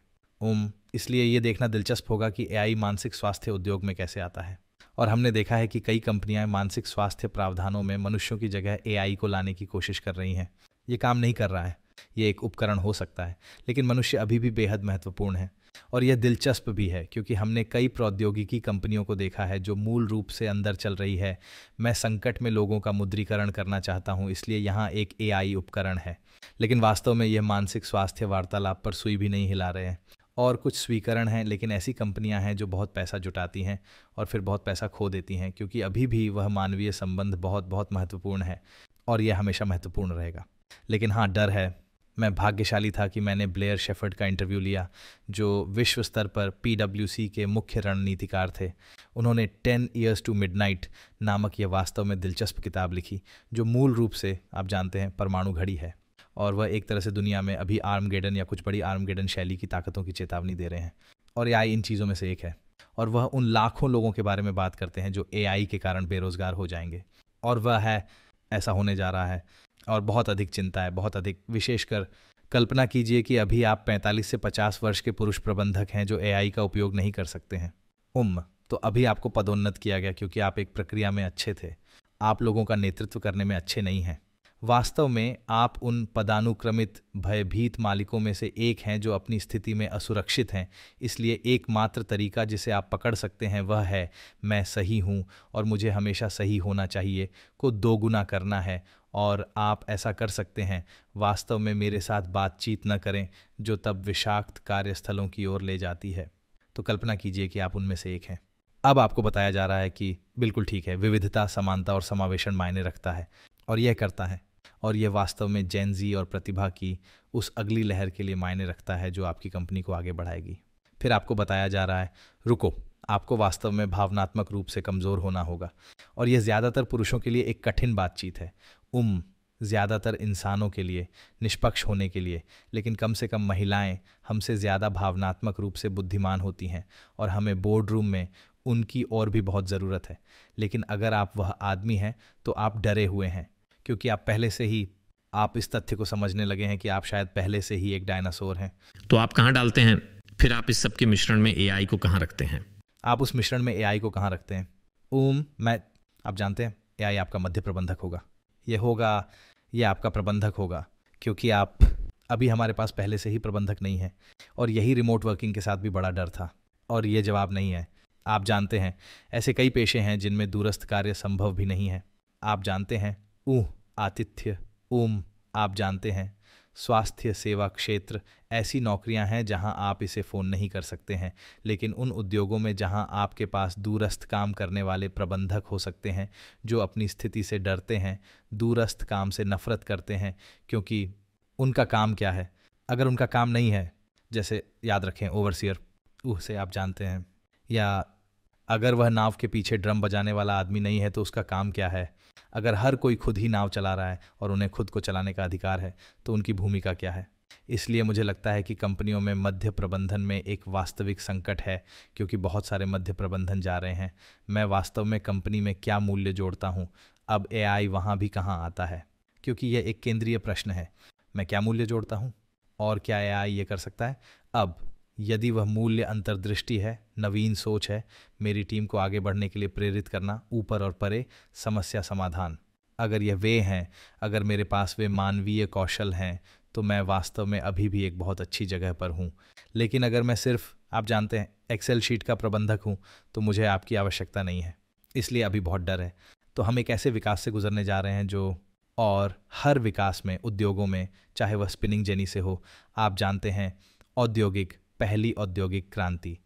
इसलिए ये देखना दिलचस्प होगा कि एआई मानसिक स्वास्थ्य उद्योग में कैसे आता है। और हमने देखा है कि कई कंपनियां मानसिक स्वास्थ्य प्रावधानों में मनुष्यों की जगह एआई को लाने की कोशिश कर रही हैं। ये काम नहीं कर रहा है, ये एक उपकरण हो सकता है, लेकिन मनुष्य अभी भी बेहद महत्वपूर्ण है। और यह दिलचस्प भी है, क्योंकि हमने कई प्रौद्योगिकी कंपनियों को देखा है जो मूल रूप से अंदर चल रही है, मैं संकट में लोगों का मुद्रीकरण करना चाहता हूं, इसलिए यहाँ एक एआई उपकरण है। लेकिन वास्तव में यह मानसिक स्वास्थ्य वार्तालाप पर सुई भी नहीं हिला रहे हैं। और कुछ स्वीकरण हैं, लेकिन ऐसी कंपनियां हैं जो बहुत पैसा जुटाती हैं और फिर बहुत पैसा खो देती हैं, क्योंकि अभी भी वह मानवीय संबंध बहुत बहुत महत्वपूर्ण है, और यह हमेशा महत्वपूर्ण रहेगा। लेकिन हाँ, डर है। मैं भाग्यशाली था कि मैंने ब्लेयर शेफर्ड का इंटरव्यू लिया, जो विश्व स्तर पर PwC के मुख्य रणनीतिकार थे। उन्होंने 10 Years to Midnight नामक यह वास्तव में दिलचस्प किताब लिखी, जो मूल रूप से आप जानते हैं परमाणु घड़ी है, और वह एक तरह से दुनिया में अभी आर्मगेडन या कुछ बड़ी आर्मगेडन शैली की ताकतों की चेतावनी दे रहे हैं। और एआई इन चीज़ों में से एक है, और वह उन लाखों लोगों के बारे में बात करते हैं जो एआई के कारण बेरोजगार हो जाएंगे, और वह है ऐसा होने जा रहा है। और बहुत अधिक चिंता है, बहुत अधिक। विशेषकर कल्पना कीजिए कि अभी आप 45 से 50 वर्ष के पुरुष प्रबंधक हैं जो एआई का उपयोग नहीं कर सकते हैं। तो अभी आपको पदोन्नत किया गया क्योंकि आप एक प्रक्रिया में अच्छे थे, आप लोगों का नेतृत्व करने में अच्छे नहीं हैं। वास्तव में आप उन पदानुक्रमित भयभीत मालिकों में से एक हैं जो अपनी स्थिति में असुरक्षित हैं। इसलिए एकमात्र तरीका जिसे आप पकड़ सकते हैं वह है मैं सही हूँ और मुझे हमेशा सही होना चाहिए को दोगुना करना है, और आप ऐसा कर सकते हैं। वास्तव में मेरे साथ बातचीत न करें जो तब विषाक्त कार्यस्थलों की ओर ले जाती है। तो कल्पना कीजिए कि आप उनमें से एक हैं। अब आपको बताया जा रहा है कि बिल्कुल ठीक है, विविधता, समानता और समावेशन मायने रखता है, और यह करता है, और यह वास्तव में जेन ज़ी और प्रतिभा की उस अगली लहर के लिए मायने रखता है जो आपकी कंपनी को आगे बढ़ाएगी। फिर आपको बताया जा रहा है, रुको, आपको वास्तव में भावनात्मक रूप से कमज़ोर होना होगा, और यह ज़्यादातर पुरुषों के लिए एक कठिन बातचीत है, ज़्यादातर इंसानों के लिए निष्पक्ष होने के लिए। लेकिन कम से कम महिलाएं हमसे ज़्यादा भावनात्मक रूप से बुद्धिमान होती हैं, और हमें बोर्ड रूम में उनकी और भी बहुत ज़रूरत है। लेकिन अगर आप वह आदमी हैं तो आप डरे हुए हैं, क्योंकि आप पहले से ही आप इस तथ्य को समझने लगे हैं कि आप शायद पहले से ही एक डायनासोर हैं। तो आप कहाँ डालते हैं फिर? आप इस सब के मिश्रण में एआई को कहाँ रखते हैं? आप उस मिश्रण में एआई को कहाँ रखते हैं? आप जानते हैं, एआई आपका मध्य प्रबंधक होगा। ये आपका प्रबंधक होगा, क्योंकि आप अभी हमारे पास पहले से ही प्रबंधक नहीं है। और यही रिमोट वर्किंग के साथ भी बड़ा डर था, और ये जवाब नहीं है। आप जानते हैं, ऐसे कई पेशे हैं जिनमें दूरस्थ कार्य संभव भी नहीं है। आप जानते हैं, आतिथ्य, आप जानते हैं, स्वास्थ्य सेवा क्षेत्र, ऐसी नौकरियां हैं जहां आप इसे फ़ोन नहीं कर सकते हैं। लेकिन उन उद्योगों में जहां आपके पास दूरस्थ काम करने वाले प्रबंधक हो सकते हैं जो अपनी स्थिति से डरते हैं, दूरस्थ काम से नफरत करते हैं, क्योंकि उनका काम क्या है? अगर उनका काम नहीं है, जैसे याद रखें ओवरसियर, से आप जानते हैं, या अगर वह नाव के पीछे ड्रम बजाने वाला आदमी नहीं है तो उसका काम क्या है? अगर हर कोई खुद ही नाव चला रहा है और उन्हें खुद को चलाने का अधिकार है तो उनकी भूमिका क्या है? इसलिए मुझे लगता है कि कंपनियों में मध्य प्रबंधन में एक वास्तविक संकट है, क्योंकि बहुत सारे मध्य प्रबंधन जा रहे हैं। मैं वास्तव में कंपनी में क्या मूल्य जोड़ता हूँ? अब एआई वहाँ भी कहाँ आता है? क्योंकि यह एक केंद्रीय प्रश्न है। मैं क्या मूल्य जोड़ता हूँ और क्या एआई ये कर सकता है? अब यदि वह मूल्य अंतर्दृष्टि है, नवीन सोच है, मेरी टीम को आगे बढ़ने के लिए प्रेरित करना, ऊपर और परे समस्या समाधान, अगर यह वे हैं, अगर मेरे पास वे मानवीय कौशल हैं, तो मैं वास्तव में अभी भी एक बहुत अच्छी जगह पर हूँ। लेकिन अगर मैं सिर्फ, आप जानते हैं, एक्सेल शीट का प्रबंधक हूँ तो मुझे आपकी आवश्यकता नहीं है। इसलिए अभी बहुत डर है। तो हम एक ऐसे विकास से गुजरने जा रहे हैं जो, और हर विकास में, उद्योगों में, चाहे वह स्पिनिंग जेनी से हो, आप जानते हैं, पहली औद्योगिक क्रांति,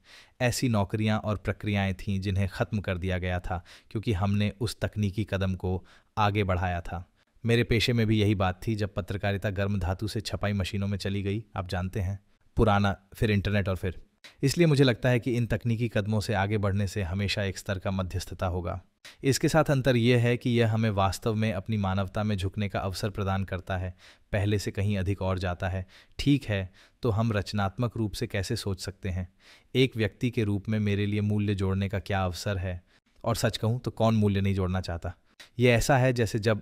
ऐसी नौकरियां और प्रक्रियाएं थीं जिन्हें ख़त्म कर दिया गया था क्योंकि हमने उस तकनीकी कदम को आगे बढ़ाया था। मेरे पेशे में भी यही बात थी जब पत्रकारिता गर्म धातु से छपाई मशीनों में चली गई, आप जानते हैं, पुराना, फिर इंटरनेट और फिर। इसलिए मुझे लगता है कि इन तकनीकी कदमों से आगे बढ़ने से हमेशा एक स्तर का मध्यस्थता होगा। इसके साथ अंतर यह है कि यह हमें वास्तव में अपनी मानवता में झुकने का अवसर प्रदान करता है, पहले से कहीं अधिक और जाता है। ठीक है, तो हम रचनात्मक रूप से कैसे सोच सकते हैं? एक व्यक्ति के रूप में मेरे लिए मूल्य जोड़ने का क्या अवसर है? और सच कहूँ तो कौन मूल्य नहीं जोड़ना चाहता? ये ऐसा है जैसे जब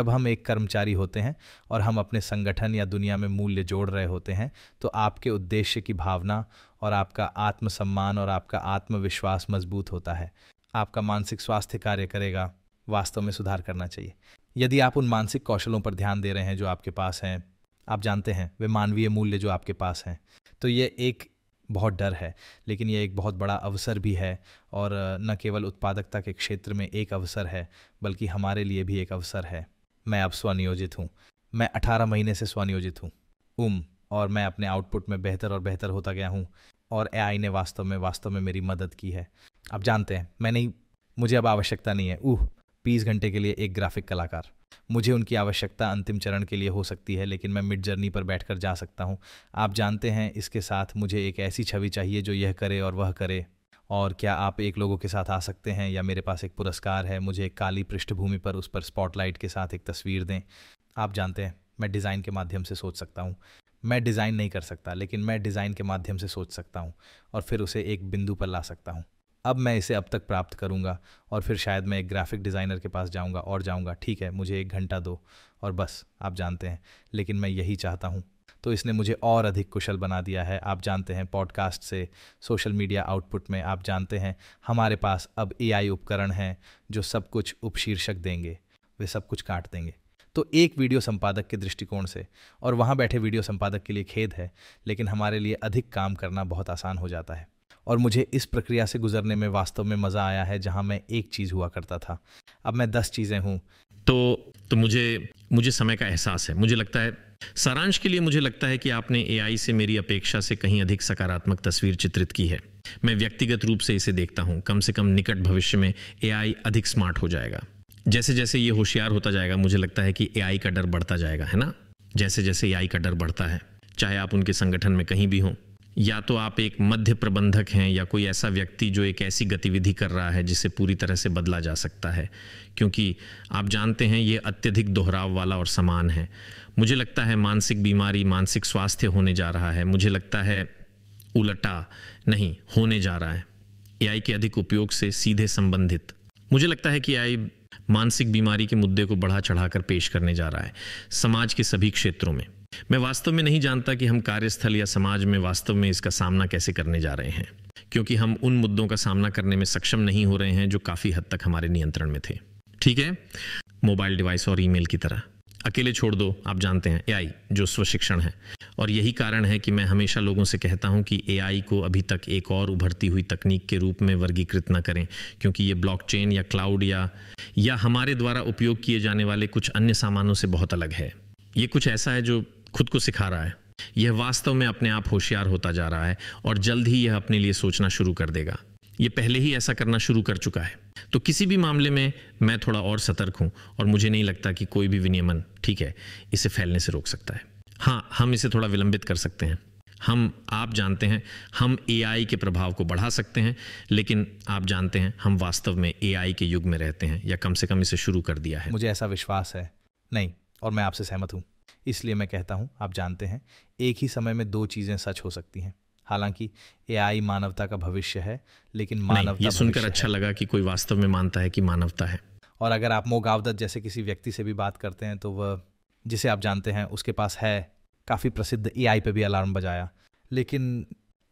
हम एक कर्मचारी होते हैं और हम अपने संगठन या दुनिया में मूल्य जोड़ रहे होते हैं, तो आपके उद्देश्य की भावना और आपका आत्मसम्मान और आपका आत्मविश्वास मजबूत होता है। आपका मानसिक स्वास्थ्य कार्य करेगा। वास्तव में सुधार करना चाहिए। यदि आप उन मानसिक कौशलों पर ध्यान दे रहे हैं जो आपके पास हैं, आप जानते हैं, वे मानवीय मूल्य जो आपके पास हैं, तो ये एक बहुत डर है, लेकिन ये एक बहुत बड़ा अवसर भी है। और न केवल उत्पादकता के क्षेत्र में एक अवसर है, बल्कि हमारे लिए भी एक अवसर है। मैं अब स्वनियोजित हूँ। मैं 18 महीने से स्वनियोजित हूँ। और मैं अपने आउटपुट में बेहतर और बेहतर होता गया हूँ। और एआई ने वास्तव में मेरी मदद की है। आप जानते हैं, मुझे अब आवश्यकता नहीं है 20 घंटे के लिए एक ग्राफिक कलाकार। मुझे उनकी आवश्यकता अंतिम चरण के लिए हो सकती है, लेकिन मैं मिड जर्नी पर बैठकर जा सकता हूँ। आप जानते हैं, इसके साथ मुझे एक ऐसी छवि चाहिए जो यह करे और वह करे। और क्या आप एक लोगों के साथ आ सकते हैं? या मेरे पास एक पुरस्कार है, मुझे एक काली पृष्ठभूमि पर उस पर स्पॉटलाइट के साथ एक तस्वीर दें। आप जानते हैं, मैं डिज़ाइन के माध्यम से सोच सकता हूँ। मैं डिज़ाइन नहीं कर सकता, लेकिन मैं डिज़ाइन के माध्यम से सोच सकता हूँ और फिर उसे एक बिंदु पर ला सकता हूँ। अब मैं इसे अब तक प्राप्त करूँगा और फिर शायद मैं एक ग्राफिक डिज़ाइनर के पास जाऊँगा और जाऊँगा, ठीक है, मुझे 1 घंटा दो और बस, आप जानते हैं, लेकिन मैं यही चाहता हूँ। तो इसने मुझे और अधिक कुशल बना दिया है। आप जानते हैं, पॉडकास्ट से सोशल मीडिया आउटपुट में, आप जानते हैं, हमारे पास अब एआई उपकरण हैं जो सब कुछ उपशीर्षक देंगे, वे सब कुछ काट देंगे। तो एक वीडियो संपादक के दृष्टिकोण से, और वहाँ बैठे वीडियो संपादक के लिए खेद है, लेकिन हमारे लिए अधिक काम करना बहुत आसान हो जाता है। और मुझे इस प्रक्रिया से गुजरने में वास्तव में मज़ा आया है, जहाँ मैं एक चीज़ हुआ करता था, अब मैं 10 चीज़ें हूँ। तो मुझे समय का एहसास है। मुझे लगता है, सारांश के लिए मुझे लगता है कि आपने एआई से मेरी अपेक्षा से कहीं अधिक सकारात्मक तस्वीर चित्रित की है। मैं व्यक्तिगत रूप से इसे देखता हूँ। कम से कम निकट भविष्य में एआई अधिक स्मार्ट हो जाएगा। जैसे जैसे ये होशियार होता जाएगा, मुझे लगता है कि एआई का डर बढ़ता जाएगा, है ना? जैसे जैसे एआई का डर बढ़ता है, चाहे आप उनके संगठन में कहीं भी हों, या तो आप एक मध्य प्रबंधक हैं या कोई ऐसा व्यक्ति जो एक ऐसी गतिविधि कर रहा है जिसे पूरी तरह से बदला जा सकता है, क्योंकि आप जानते हैं ये अत्यधिक दोहराव वाला और समान है। मुझे लगता है मानसिक बीमारी, मानसिक स्वास्थ्य होने जा रहा है। मुझे लगता है उल्टा नहीं होने जा रहा है। एआई के अधिक उपयोग से सीधे संबंधित मुझे लगता है कि एआई मानसिक बीमारी के मुद्दे को बढ़ा चढ़ाकर पेश करने जा रहा है समाज के सभी क्षेत्रों में। मैं वास्तव में नहीं जानता कि हम कार्यस्थल या समाज में वास्तव में इसका सामना कैसे करने जा रहे हैं, क्योंकि हम उन मुद्दों का सामना करने में सक्षम नहीं हो रहे हैं जो काफ़ी हद तक हमारे नियंत्रण में थे। ठीक है, मोबाइल डिवाइस और ईमेल की तरह अकेले छोड़ दो। आप जानते हैं, एआई जो स्वशिक्षण है, और यही कारण है कि मैं हमेशा लोगों से कहता हूं कि एआई को अभी तक एक और उभरती हुई तकनीक के रूप में वर्गीकृत न करें, क्योंकि ये ब्लॉकचेन या क्लाउड या हमारे द्वारा उपयोग किए जाने वाले कुछ अन्य सामानों से बहुत अलग है। ये कुछ ऐसा है जो खुद को सिखा रहा है। यह वास्तव में अपने आप होशियार होता जा रहा है और जल्द ही यह अपने लिए सोचना शुरू कर देगा। ये पहले ही ऐसा करना शुरू कर चुका है। तो किसी भी मामले में मैं थोड़ा और सतर्क हूं और मुझे नहीं लगता कि कोई भी विनियमन, ठीक है, इसे फैलने से रोक सकता है। हाँ, हम इसे थोड़ा विलंबित कर सकते हैं। आप जानते हैं हम AI के प्रभाव को बढ़ा सकते हैं, लेकिन आप जानते हैं हम वास्तव में AI के युग में रहते हैं, या कम से कम इसे शुरू कर दिया है। मुझे ऐसा विश्वास है नहीं, और मैं आपसे सहमत हूँ। इसलिए मैं कहता हूँ, आप जानते हैं, एक ही समय में दो चीज़ें सच हो सकती हैं। हालांकि AI मानवता का भविष्य है, लेकिन मानवता ये सुनकर भविष्य अच्छा है। लगा कि कोई वास्तव में मानता है कि मानवता है। और अगर आप मो गावदत्त जैसे किसी व्यक्ति से भी बात करते हैं तो वह, जिसे आप जानते हैं, उसके पास है काफ़ी प्रसिद्ध AI पे भी अलार्म बजाया। लेकिन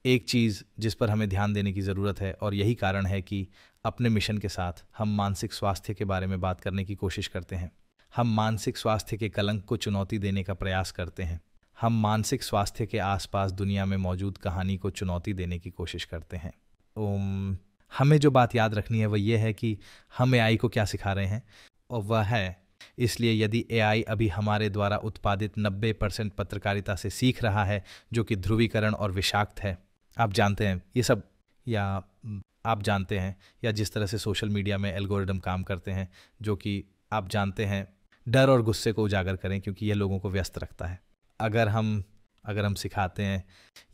एक चीज़ जिस पर हमें ध्यान देने की ज़रूरत है, और यही कारण है कि अपने मिशन के साथ हम मानसिक स्वास्थ्य के बारे में बात करने की कोशिश करते हैं। हम मानसिक स्वास्थ्य के कलंक को चुनौती देने का प्रयास करते हैं। हम मानसिक स्वास्थ्य के आसपास दुनिया में मौजूद कहानी को चुनौती देने की कोशिश करते हैं। हमें जो बात याद रखनी है वह यह है कि हम AI को क्या सिखा रहे हैं, और वह है, इसलिए यदि AI अभी हमारे द्वारा उत्पादित 90% पत्रकारिता से सीख रहा है जो कि ध्रुवीकरण और विषाक्त है, आप जानते हैं ये सब, या आप जानते हैं, या जिस तरह से सोशल मीडिया में एल्गोरिदम काम करते हैं जो कि आप जानते हैं डर और गुस्से को उजागर करें, क्योंकि यह लोगों को व्यस्त रखता है। अगर हम सिखाते हैं,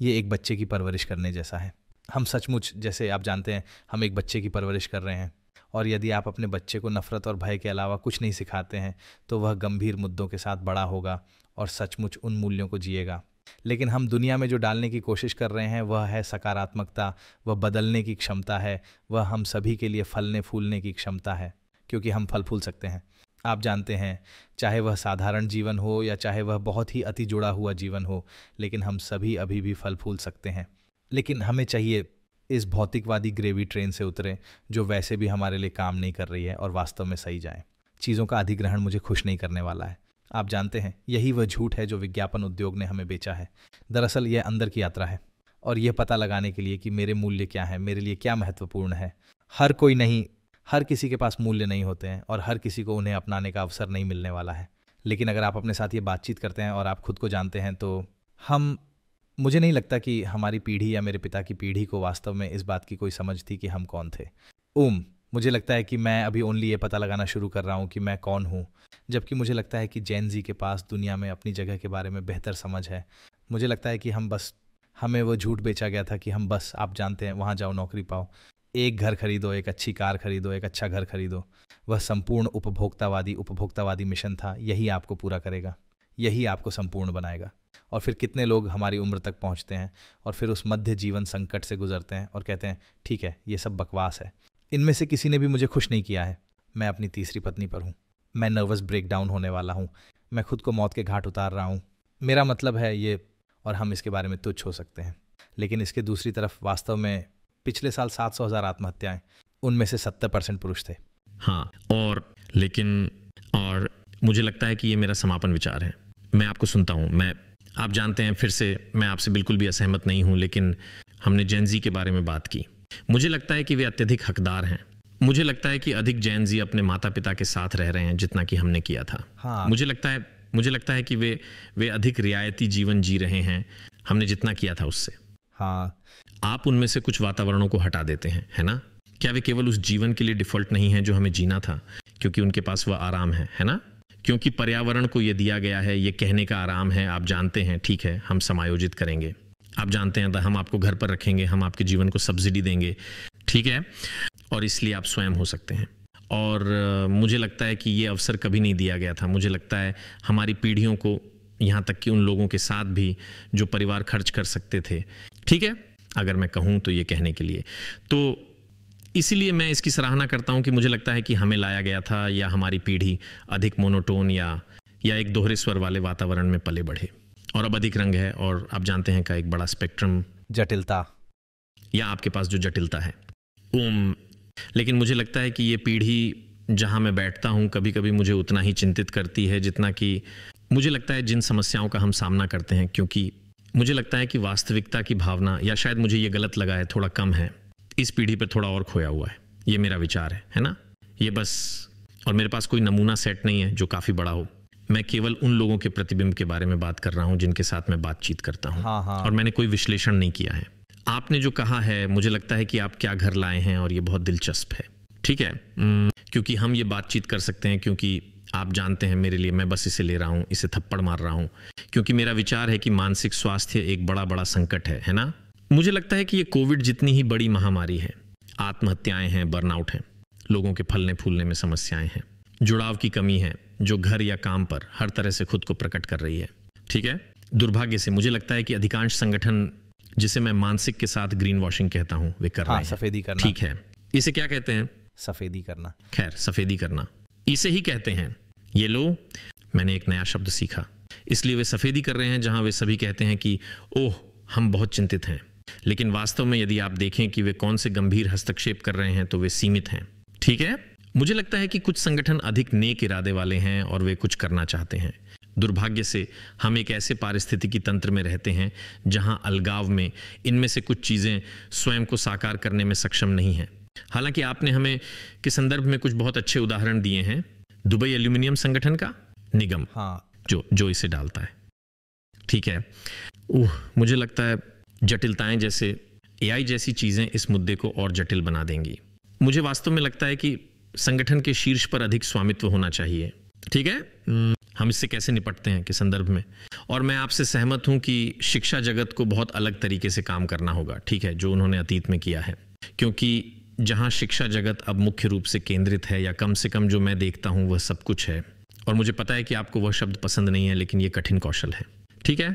ये एक बच्चे की परवरिश करने जैसा है। हम सचमुच, जैसे आप जानते हैं, हम एक बच्चे की परवरिश कर रहे हैं, और यदि आप अपने बच्चे को नफ़रत और भय के अलावा कुछ नहीं सिखाते हैं तो वह गंभीर मुद्दों के साथ बड़ा होगा और सचमुच उन मूल्यों को जिएगा। लेकिन हम दुनिया में जो डालने की कोशिश कर रहे हैं वह है सकारात्मकता, वह बदलने की क्षमता है, वह हम सभी के लिए फलने फूलने की क्षमता है, क्योंकि हम फल फूल सकते हैं। आप जानते हैं, चाहे वह साधारण जीवन हो या चाहे वह बहुत ही अति जुड़ा हुआ जीवन हो, लेकिन हम सभी अभी भी फल फूल सकते हैं। लेकिन हमें चाहिए इस भौतिकवादी ग्रेवी ट्रेन से उतरें जो वैसे भी हमारे लिए काम नहीं कर रही है और वास्तव में सही जाए। चीज़ों का अधिग्रहण मुझे खुश नहीं करने वाला है। आप जानते हैं, यही वह झूठ है जो विज्ञापन उद्योग ने हमें बेचा है। दरअसल यह अंदर की यात्रा है, और यह पता लगाने के लिए कि मेरे मूल्य क्या हैं, मेरे लिए क्या महत्वपूर्ण है। हर किसी के पास मूल्य नहीं होते हैं, और हर किसी को उन्हें अपनाने का अवसर नहीं मिलने वाला है। लेकिन अगर आप अपने साथ ये बातचीत करते हैं और आप खुद को जानते हैं, तो मुझे नहीं लगता कि हमारी पीढ़ी या मेरे पिता की पीढ़ी को वास्तव में इस बात की कोई समझ थी कि हम कौन थे। मुझे लगता है कि मैं अभी ओनली ये पता लगाना शुरू कर रहा हूँ कि मैं कौन हूँ, जबकि मुझे लगता है कि जेन जी के पास दुनिया में अपनी जगह के बारे में बेहतर समझ है। मुझे लगता है कि हमें वो झूठ बेचा गया था कि हम बस, आप जानते हैं, वहाँ जाओ, नौकरी पाओ, एक घर खरीदो, एक अच्छी कार खरीदो, एक अच्छा घर खरीदो। वह संपूर्ण उपभोक्तावादी मिशन था। यही आपको पूरा करेगा, यही आपको संपूर्ण बनाएगा। और फिर कितने लोग हमारी उम्र तक पहुंचते हैं और फिर उस मध्य जीवन संकट से गुजरते हैं और कहते हैं ठीक है, ये सब बकवास है। इनमें से किसी ने भी मुझे खुश नहीं किया है। मैं अपनी तीसरी पत्नी पर हूँ, मैं नर्वस ब्रेकडाउन होने वाला हूँ, मैं खुद को मौत के घाट उतार रहा हूँ। मेरा मतलब है ये, और हम इसके बारे में तुच्छ हो सकते हैं, लेकिन इसके दूसरी तरफ वास्तव में पिछले साल 700,000 आत्महत्याएं, उनमें से 70% पुरुष थे। हाँ, और मुझे लगता है कि ये मेरा समापन विचार है। मैं आपको सुनता हूँ। आप जानते हैं, फिर से मैं आपसे बिल्कुल भी असहमत नहीं हूँ, लेकिन हमने जेन जी के बारे में बात की। मुझे लगता है कि वे अत्यधिक हकदार हैं। मुझे लगता है कि अधिक जेन जी अपने माता पिता के साथ रह रहे हैं जितना कि हमने किया था। हाँ। मुझे लगता है कि वे अधिक रियायती जीवन जी रहे हैं हमने जितना किया था उससे। हाँ, आप उनमें से कुछ वातावरणों को हटा देते हैं, है ना? क्या वे केवल उस जीवन के लिए डिफॉल्ट नहीं है जो हमें जीना था, क्योंकि उनके पास वह आराम है ना? क्योंकि पर्यावरण को ये दिया गया है, ये कहने का आराम है, आप जानते हैं, ठीक है, हम समायोजित करेंगे, आप जानते हैं, हम आपको घर पर रखेंगे, हम आपके जीवन को सब्सिडी देंगे, ठीक है, और इसलिए आप स्वयं हो सकते हैं। और मुझे लगता है कि ये अवसर कभी नहीं दिया गया था। मुझे लगता है हमारी पीढ़ियों को, यहाँ तक कि उन लोगों के साथ भी जो परिवार खर्च कर सकते थे, ठीक है, अगर मैं कहूँ तो ये कहने के लिए, तो इसीलिए मैं इसकी सराहना करता हूँ कि मुझे लगता है कि हमें लाया गया था, या हमारी पीढ़ी अधिक मोनोटोन या एक दोहरे स्वर वाले वातावरण में पले बढ़े, और अब अधिक रंग है, और आप जानते हैं का एक बड़ा स्पेक्ट्रम, जटिलता, या आपके पास जो जटिलता है। लेकिन मुझे लगता है कि ये पीढ़ी जहाँ मैं बैठता हूँ कभी कभी मुझे उतना ही चिंतित करती है जितना कि मुझे लगता है जिन समस्याओं का हम सामना करते हैं, क्योंकि मुझे लगता है कि वास्तविकता की भावना, या शायद मुझे ये गलत लगा है, थोड़ा कम है, इस पीढ़ी पर थोड़ा और खोया हुआ है। ये मेरा विचार है ना? ये बस, और मेरे पास कोई नमूना सेट नहीं है जो काफ़ी बड़ा हो। मैं केवल उन लोगों के प्रतिबिंब के बारे में बात कर रहा हूँ जिनके साथ मैं बातचीत करता हूँ। हाँ। और मैंने कोई विश्लेषण नहीं किया है। आपने जो कहा है, मुझे लगता है कि आप क्या घर लाए हैं, और ये बहुत दिलचस्प है, ठीक है, क्योंकि हम ये बातचीत कर सकते हैं, क्योंकि आप जानते हैं मेरे लिए, मैं बस इसे ले रहा हूं, इसे थप्पड़ मार रहा हूं, क्योंकि मेरा विचार है कि मानसिक स्वास्थ्य एक बड़ा बड़ा संकट है ना। मुझे लगता है कि ये कोविड जितनी ही बड़ी महामारी है, आत्महत्याएं हैं, बर्नआउट हैं, लोगों के फलने फूलने में समस्याएं हैं, जुड़ाव की कमी है जो घर या काम पर हर तरह से खुद को प्रकट कर रही है। ठीक है, दुर्भाग्य से मुझे लगता है कि अधिकांश संगठन, जिसे मैं मानसिक के साथ ग्रीन वॉशिंग कहता हूं, वे कर रहे हैं सफेदी करना। ठीक है, इसे क्या कहते हैं? सफेदी करना। खैर, सफेदी करना इसे ही कहते हैं। ये लो, मैंने एक नया शब्द सीखा। इसलिए वे सफेदी कर रहे हैं जहां वे सभी कहते हैं कि ओह हम बहुत चिंतित हैं, लेकिन वास्तव में यदि आप देखें कि वे कौन से गंभीर हस्तक्षेप कर रहे हैं तो वे सीमित हैं। ठीक है, मुझे लगता है कि कुछ संगठन अधिक नेक इरादे वाले हैं और वे कुछ करना चाहते हैं। दुर्भाग्य से हम एक ऐसे पारिस्थितिकी तंत्र में रहते हैं जहां अलगाव में इनमें से कुछ चीजें स्वयं को साकार करने में सक्षम नहीं हैं। हालांकि आपने हमें के संदर्भ में कुछ बहुत अच्छे उदाहरण दिए हैं। दुबई एल्यूमिनियम संगठन का निगम, जो इसे डालता है। ठीक है, मुझे लगता है जटिलताएं जैसे एआई जैसी चीजें इस मुद्दे को और जटिल बना देंगी। मुझे वास्तव में लगता है कि संगठन के शीर्ष पर अधिक स्वामित्व होना चाहिए। ठीक है, हम इससे कैसे निपटते हैं के संदर्भ में, और मैं आपसे सहमत हूं कि शिक्षा जगत को बहुत अलग तरीके से काम करना होगा। ठीक है, जो उन्होंने अतीत में किया है, क्योंकि जहां शिक्षा जगत अब मुख्य रूप से केंद्रित है, या कम से कम जो मैं देखता हूं वह सब कुछ है। और मुझे पता है कि आपको वह शब्द पसंद नहीं है, लेकिन यह कठिन कौशल है। ठीक है,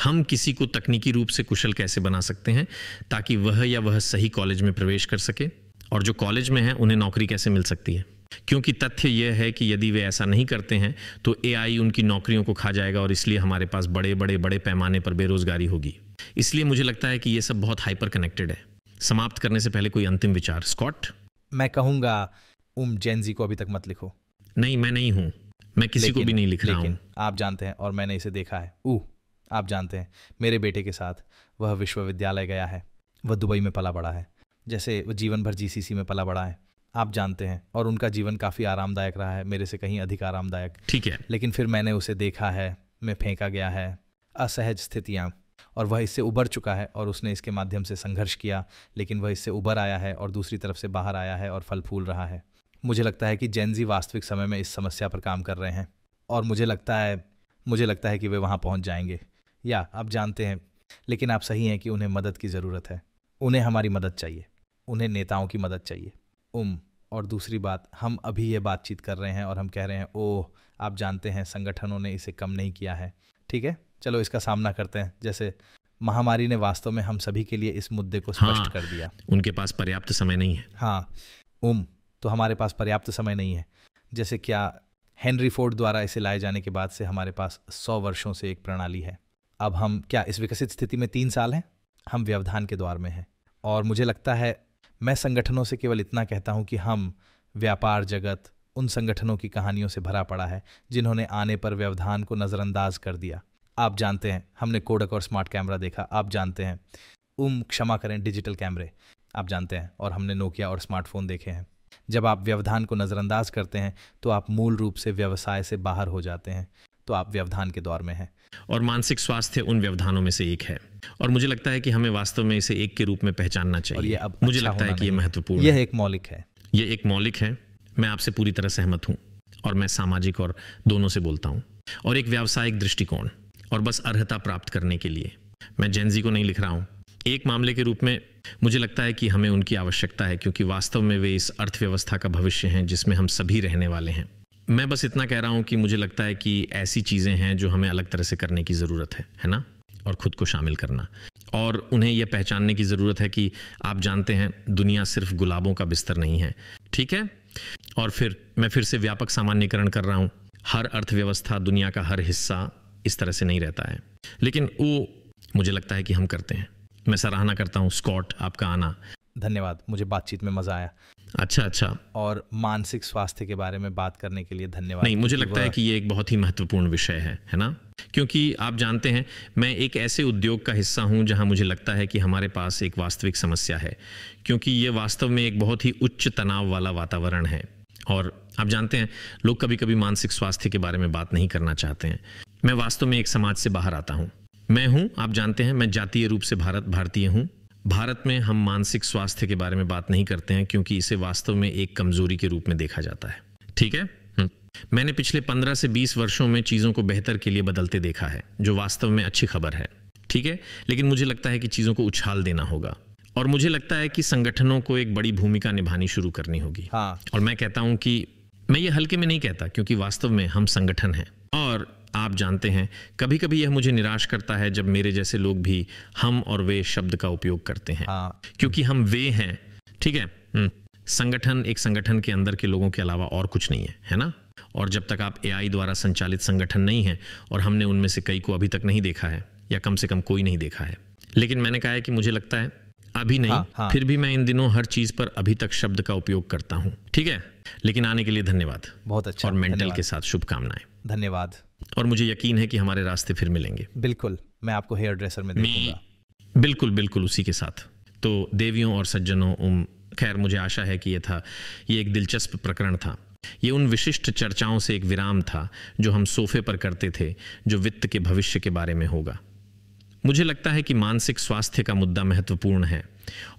हम किसी को तकनीकी रूप से कुशल कैसे बना सकते हैं ताकि वह सही कॉलेज में प्रवेश कर सके, और जो कॉलेज में है उन्हें नौकरी कैसे मिल सकती है, क्योंकि तथ्य यह है कि यदि वे ऐसा नहीं करते हैं तो एआई उनकी नौकरियों को खा जाएगा, और इसलिए हमारे पास बड़े पैमाने पर बेरोजगारी होगी। इसलिए मुझे लगता है कि यह सब बहुत हाइपर कनेक्टेड है। समाप्त करने से पहले कोई अंतिम विचार, स्कॉट? मैं कहूंगा जेनजी को अभी तक मत लिखो। नहीं, मैं नहीं हूं, मैं किसी को भी नहीं लिख रहा हूं। आप जानते हैं, और मैंने इसे देखा है, आप जानते हैं मेरे बेटे के साथ वह विश्वविद्यालय गया है, वह दुबई में पला बड़ा है, जैसे वह जीवन भर जीसीसी में पला बड़ा है, आप जानते हैं, और उनका जीवन काफ़ी आरामदायक रहा है, मेरे से कहीं अधिक आरामदायक। ठीक है, लेकिन फिर मैंने उसे देखा है, मैं फेंका गया है, असहज स्थितियाँ, और वह इससे उबर चुका है, और उसने इसके माध्यम से संघर्ष किया, लेकिन वह इससे उबर आया है और दूसरी तरफ से बाहर आया है और फल फूल रहा है। मुझे लगता है कि जेनजी वास्तविक समय में इस समस्या पर काम कर रहे हैं, और मुझे लगता है कि वे वहाँ पहुँच जाएंगे, या आप जानते हैं। लेकिन आप सही हैं कि उन्हें मदद की ज़रूरत है, उन्हें हमारी मदद चाहिए, उन्हें नेताओं की मदद चाहिए। और दूसरी बात, हम अभी ये बातचीत कर रहे हैं और हम कह रहे हैं ओह, आप जानते हैं संगठनों ने इसे कम नहीं किया है। ठीक है, चलो इसका सामना करते हैं। जैसे महामारी ने वास्तव में हम सभी के लिए इस मुद्दे को स्पष्ट कर दिया। उनके पास पर्याप्त समय नहीं है। तो हमारे पास पर्याप्त समय नहीं है। जैसे क्या हेनरी फोर्ड द्वारा इसे लाए जाने के बाद से हमारे पास 100 वर्षों से एक प्रणाली है। अब हम क्या इस विकसित स्थिति में 3 साल हैं, हम व्यवधान के द्वार में हैं। और मुझे लगता है, मैं संगठनों से केवल इतना कहता हूं कि हम व्यापार जगत उन संगठनों की कहानियों से भरा पड़ा है जिन्होंने आने पर व्यवधान को नज़रअंदाज कर दिया। आप जानते हैं, हमने कोडक और स्मार्ट कैमरा देखा, आप जानते हैं, क्षमा करें, डिजिटल कैमरे, आप जानते हैं, और हमने नोकिया और स्मार्टफोन देखे हैं। जब आप व्यवधान को नज़रअंदाज करते हैं तो आप मूल रूप से व्यवसाय से बाहर हो जाते हैं, तो आप व्यवधान के दौर में हैं। और मानसिक स्वास्थ्य उन व्यवधानों में से एक है, और मुझे लगता है कि हमें वास्तव में इसे एक के रूप में पहचानना चाहिए। और ये अब मुझे लगता है कि ये महत्वपूर्ण है। यह एक मौलिक है, ये एक मौलिक है। मैं आपसे पूरी तरह सहमत हूं, और मैं सामाजिक और दोनों से बोलता हूं, और एक व्यावसायिक दृष्टिकोण, और बस अर्हता प्राप्त करने के लिए। मैं जेनजी को नहीं लिख रहा हूं। एक मामले के रूप में मुझे लगता है कि हमें उनकी आवश्यकता है, क्योंकि वास्तव में वे इस अर्थव्यवस्था का भविष्य हैं जिसमें हम सभी रहने वाले हैं। मैं बस इतना कह रहा हूं कि मुझे लगता है कि ऐसी चीज़ें हैं जो हमें अलग तरह से करने की ज़रूरत है ना, और खुद को शामिल करना, और उन्हें यह पहचानने की ज़रूरत है कि आप जानते हैं, दुनिया सिर्फ गुलाबों का बिस्तर नहीं है। ठीक है, और फिर मैं फिर से व्यापक सामान्यकरण कर रहा हूं, हर अर्थव्यवस्था, दुनिया का हर हिस्सा इस तरह से नहीं रहता है, लेकिन वो मुझे लगता है कि हम करते हैं। मैं सराहना करता हूं स्कॉट, आपका आना। धन्यवाद, मुझे बातचीत में मज़ा आया। अच्छा, और मानसिक स्वास्थ्य के बारे में बात करने के लिए धन्यवाद। नहीं, मुझे लगता है कि ये एक बहुत ही महत्वपूर्ण विषय है ना, क्योंकि आप जानते हैं, मैं एक ऐसे उद्योग का हिस्सा हूं जहां मुझे लगता है कि हमारे पास एक वास्तविक समस्या है, क्योंकि ये वास्तव में एक बहुत ही उच्च तनाव वाला वातावरण है। और आप जानते हैं, लोग कभी कभी मानसिक स्वास्थ्य के बारे में बात नहीं करना चाहते हैं। मैं वास्तव में एक समाज से बाहर आता हूं। मैं हूं, आप जानते हैं, मैं जातीय रूप से भारतीय हूं। भारत में हम मानसिक स्वास्थ्य के बारे में बात नहीं करते हैं, क्योंकि इसे वास्तव में एक कमजोरी के रूप में देखा जाता है। ठीक है, मैंने पिछले 15 से 20 वर्षों में चीज़ों को बेहतर के लिए बदलते देखा है, जो वास्तव में अच्छी खबर है, ठीक है। लेकिन मुझे लगता है कि चीज़ों को उछाल देना होगा और मुझे लगता है कि संगठनों को एक बड़ी भूमिका निभानी शुरू करनी होगी। हाँ। और मैं कहता हूं कि मैं ये हल्के में नहीं कहता, क्योंकि वास्तव में हम संगठन हैं। और आप जानते हैं, कभी कभी यह मुझे निराश करता है जब मेरे जैसे लोग भी हम और वे शब्द का उपयोग करते हैं। हाँ। क्योंकि हम वे हैं, ठीक है। संगठन एक संगठन के अंदर के लोगों के अलावा और कुछ नहीं है ना। और जब तक आप AI द्वारा संचालित संगठन नहीं है, और हमने उनमें से कई को अभी तक नहीं देखा है, या कम से कम कोई नहीं देखा है, लेकिन मैंने कहा है कि मुझे लगता है अभी नहीं। हाँ। फिर भी मैं इन दिनों हर चीज पर अभी तक शब्द का उपयोग करता हूं, ठीक है। लेकिन आने के लिए धन्यवाद। बहुत अच्छा। और मेंटल के साथ शुभकामनाएं। धन्यवाद। और मुझे यकीन है कि हमारे रास्ते फिर मिलेंगे। बिल्कुल, मैं आपको हेयर ड्रेसर में देखूंगा। बिल्कुल बिल्कुल उसी के साथ। तो देवियों और सज्जनों, खैर मुझे आशा है कि ये एक दिलचस्प प्रकरण था। ये उन विशिष्ट चर्चाओं से एक विराम था जो हम सोफे पर करते थे, जो वित्त के भविष्य के बारे में होगा। मुझे लगता है कि मानसिक स्वास्थ्य का मुद्दा महत्वपूर्ण है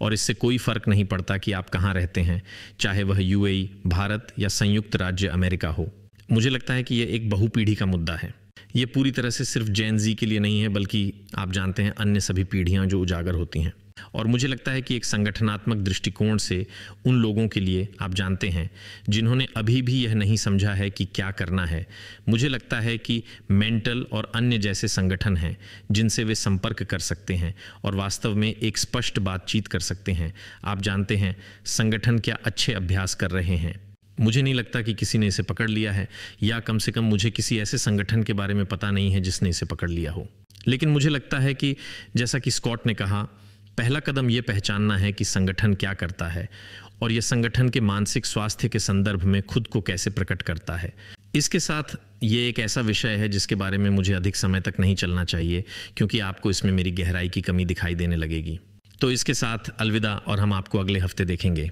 और इससे कोई फर्क नहीं पड़ता कि आप कहाँ रहते हैं, चाहे वह UAE, भारत या संयुक्त राज्य अमेरिका हो। मुझे लगता है कि यह एक बहुपीढ़ी का मुद्दा है। ये पूरी तरह से सिर्फ जेन ज़ी के लिए नहीं है, बल्कि आप जानते हैं अन्य सभी पीढ़ियां जो उजागर होती हैं। और मुझे लगता है कि एक संगठनात्मक दृष्टिकोण से उन लोगों के लिए, आप जानते हैं, जिन्होंने अभी भी यह नहीं समझा है कि क्या करना है, मुझे लगता है कि मेंटल और अन्य जैसे संगठन हैं जिनसे वे संपर्क कर सकते हैं और वास्तव में एक स्पष्ट बातचीत कर सकते हैं। आप जानते हैं संगठन क्या अच्छे अभ्यास कर रहे हैं। मुझे नहीं लगता कि किसी ने इसे पकड़ लिया है, या कम से कम मुझे किसी ऐसे संगठन के बारे में पता नहीं है जिसने इसे पकड़ लिया हो। लेकिन मुझे लगता है कि जैसा कि स्कॉट ने कहा, पहला कदम यह पहचानना है कि संगठन क्या करता है और यह संगठन के मानसिक स्वास्थ्य के संदर्भ में खुद को कैसे प्रकट करता है। इसके साथ ये एक ऐसा विषय है जिसके बारे में मुझे अधिक समय तक नहीं चलना चाहिए, क्योंकि आपको इसमें मेरी गहराई की कमी दिखाई देने लगेगी। तो इसके साथ अलविदा, और हम आपको अगले हफ्ते देखेंगे।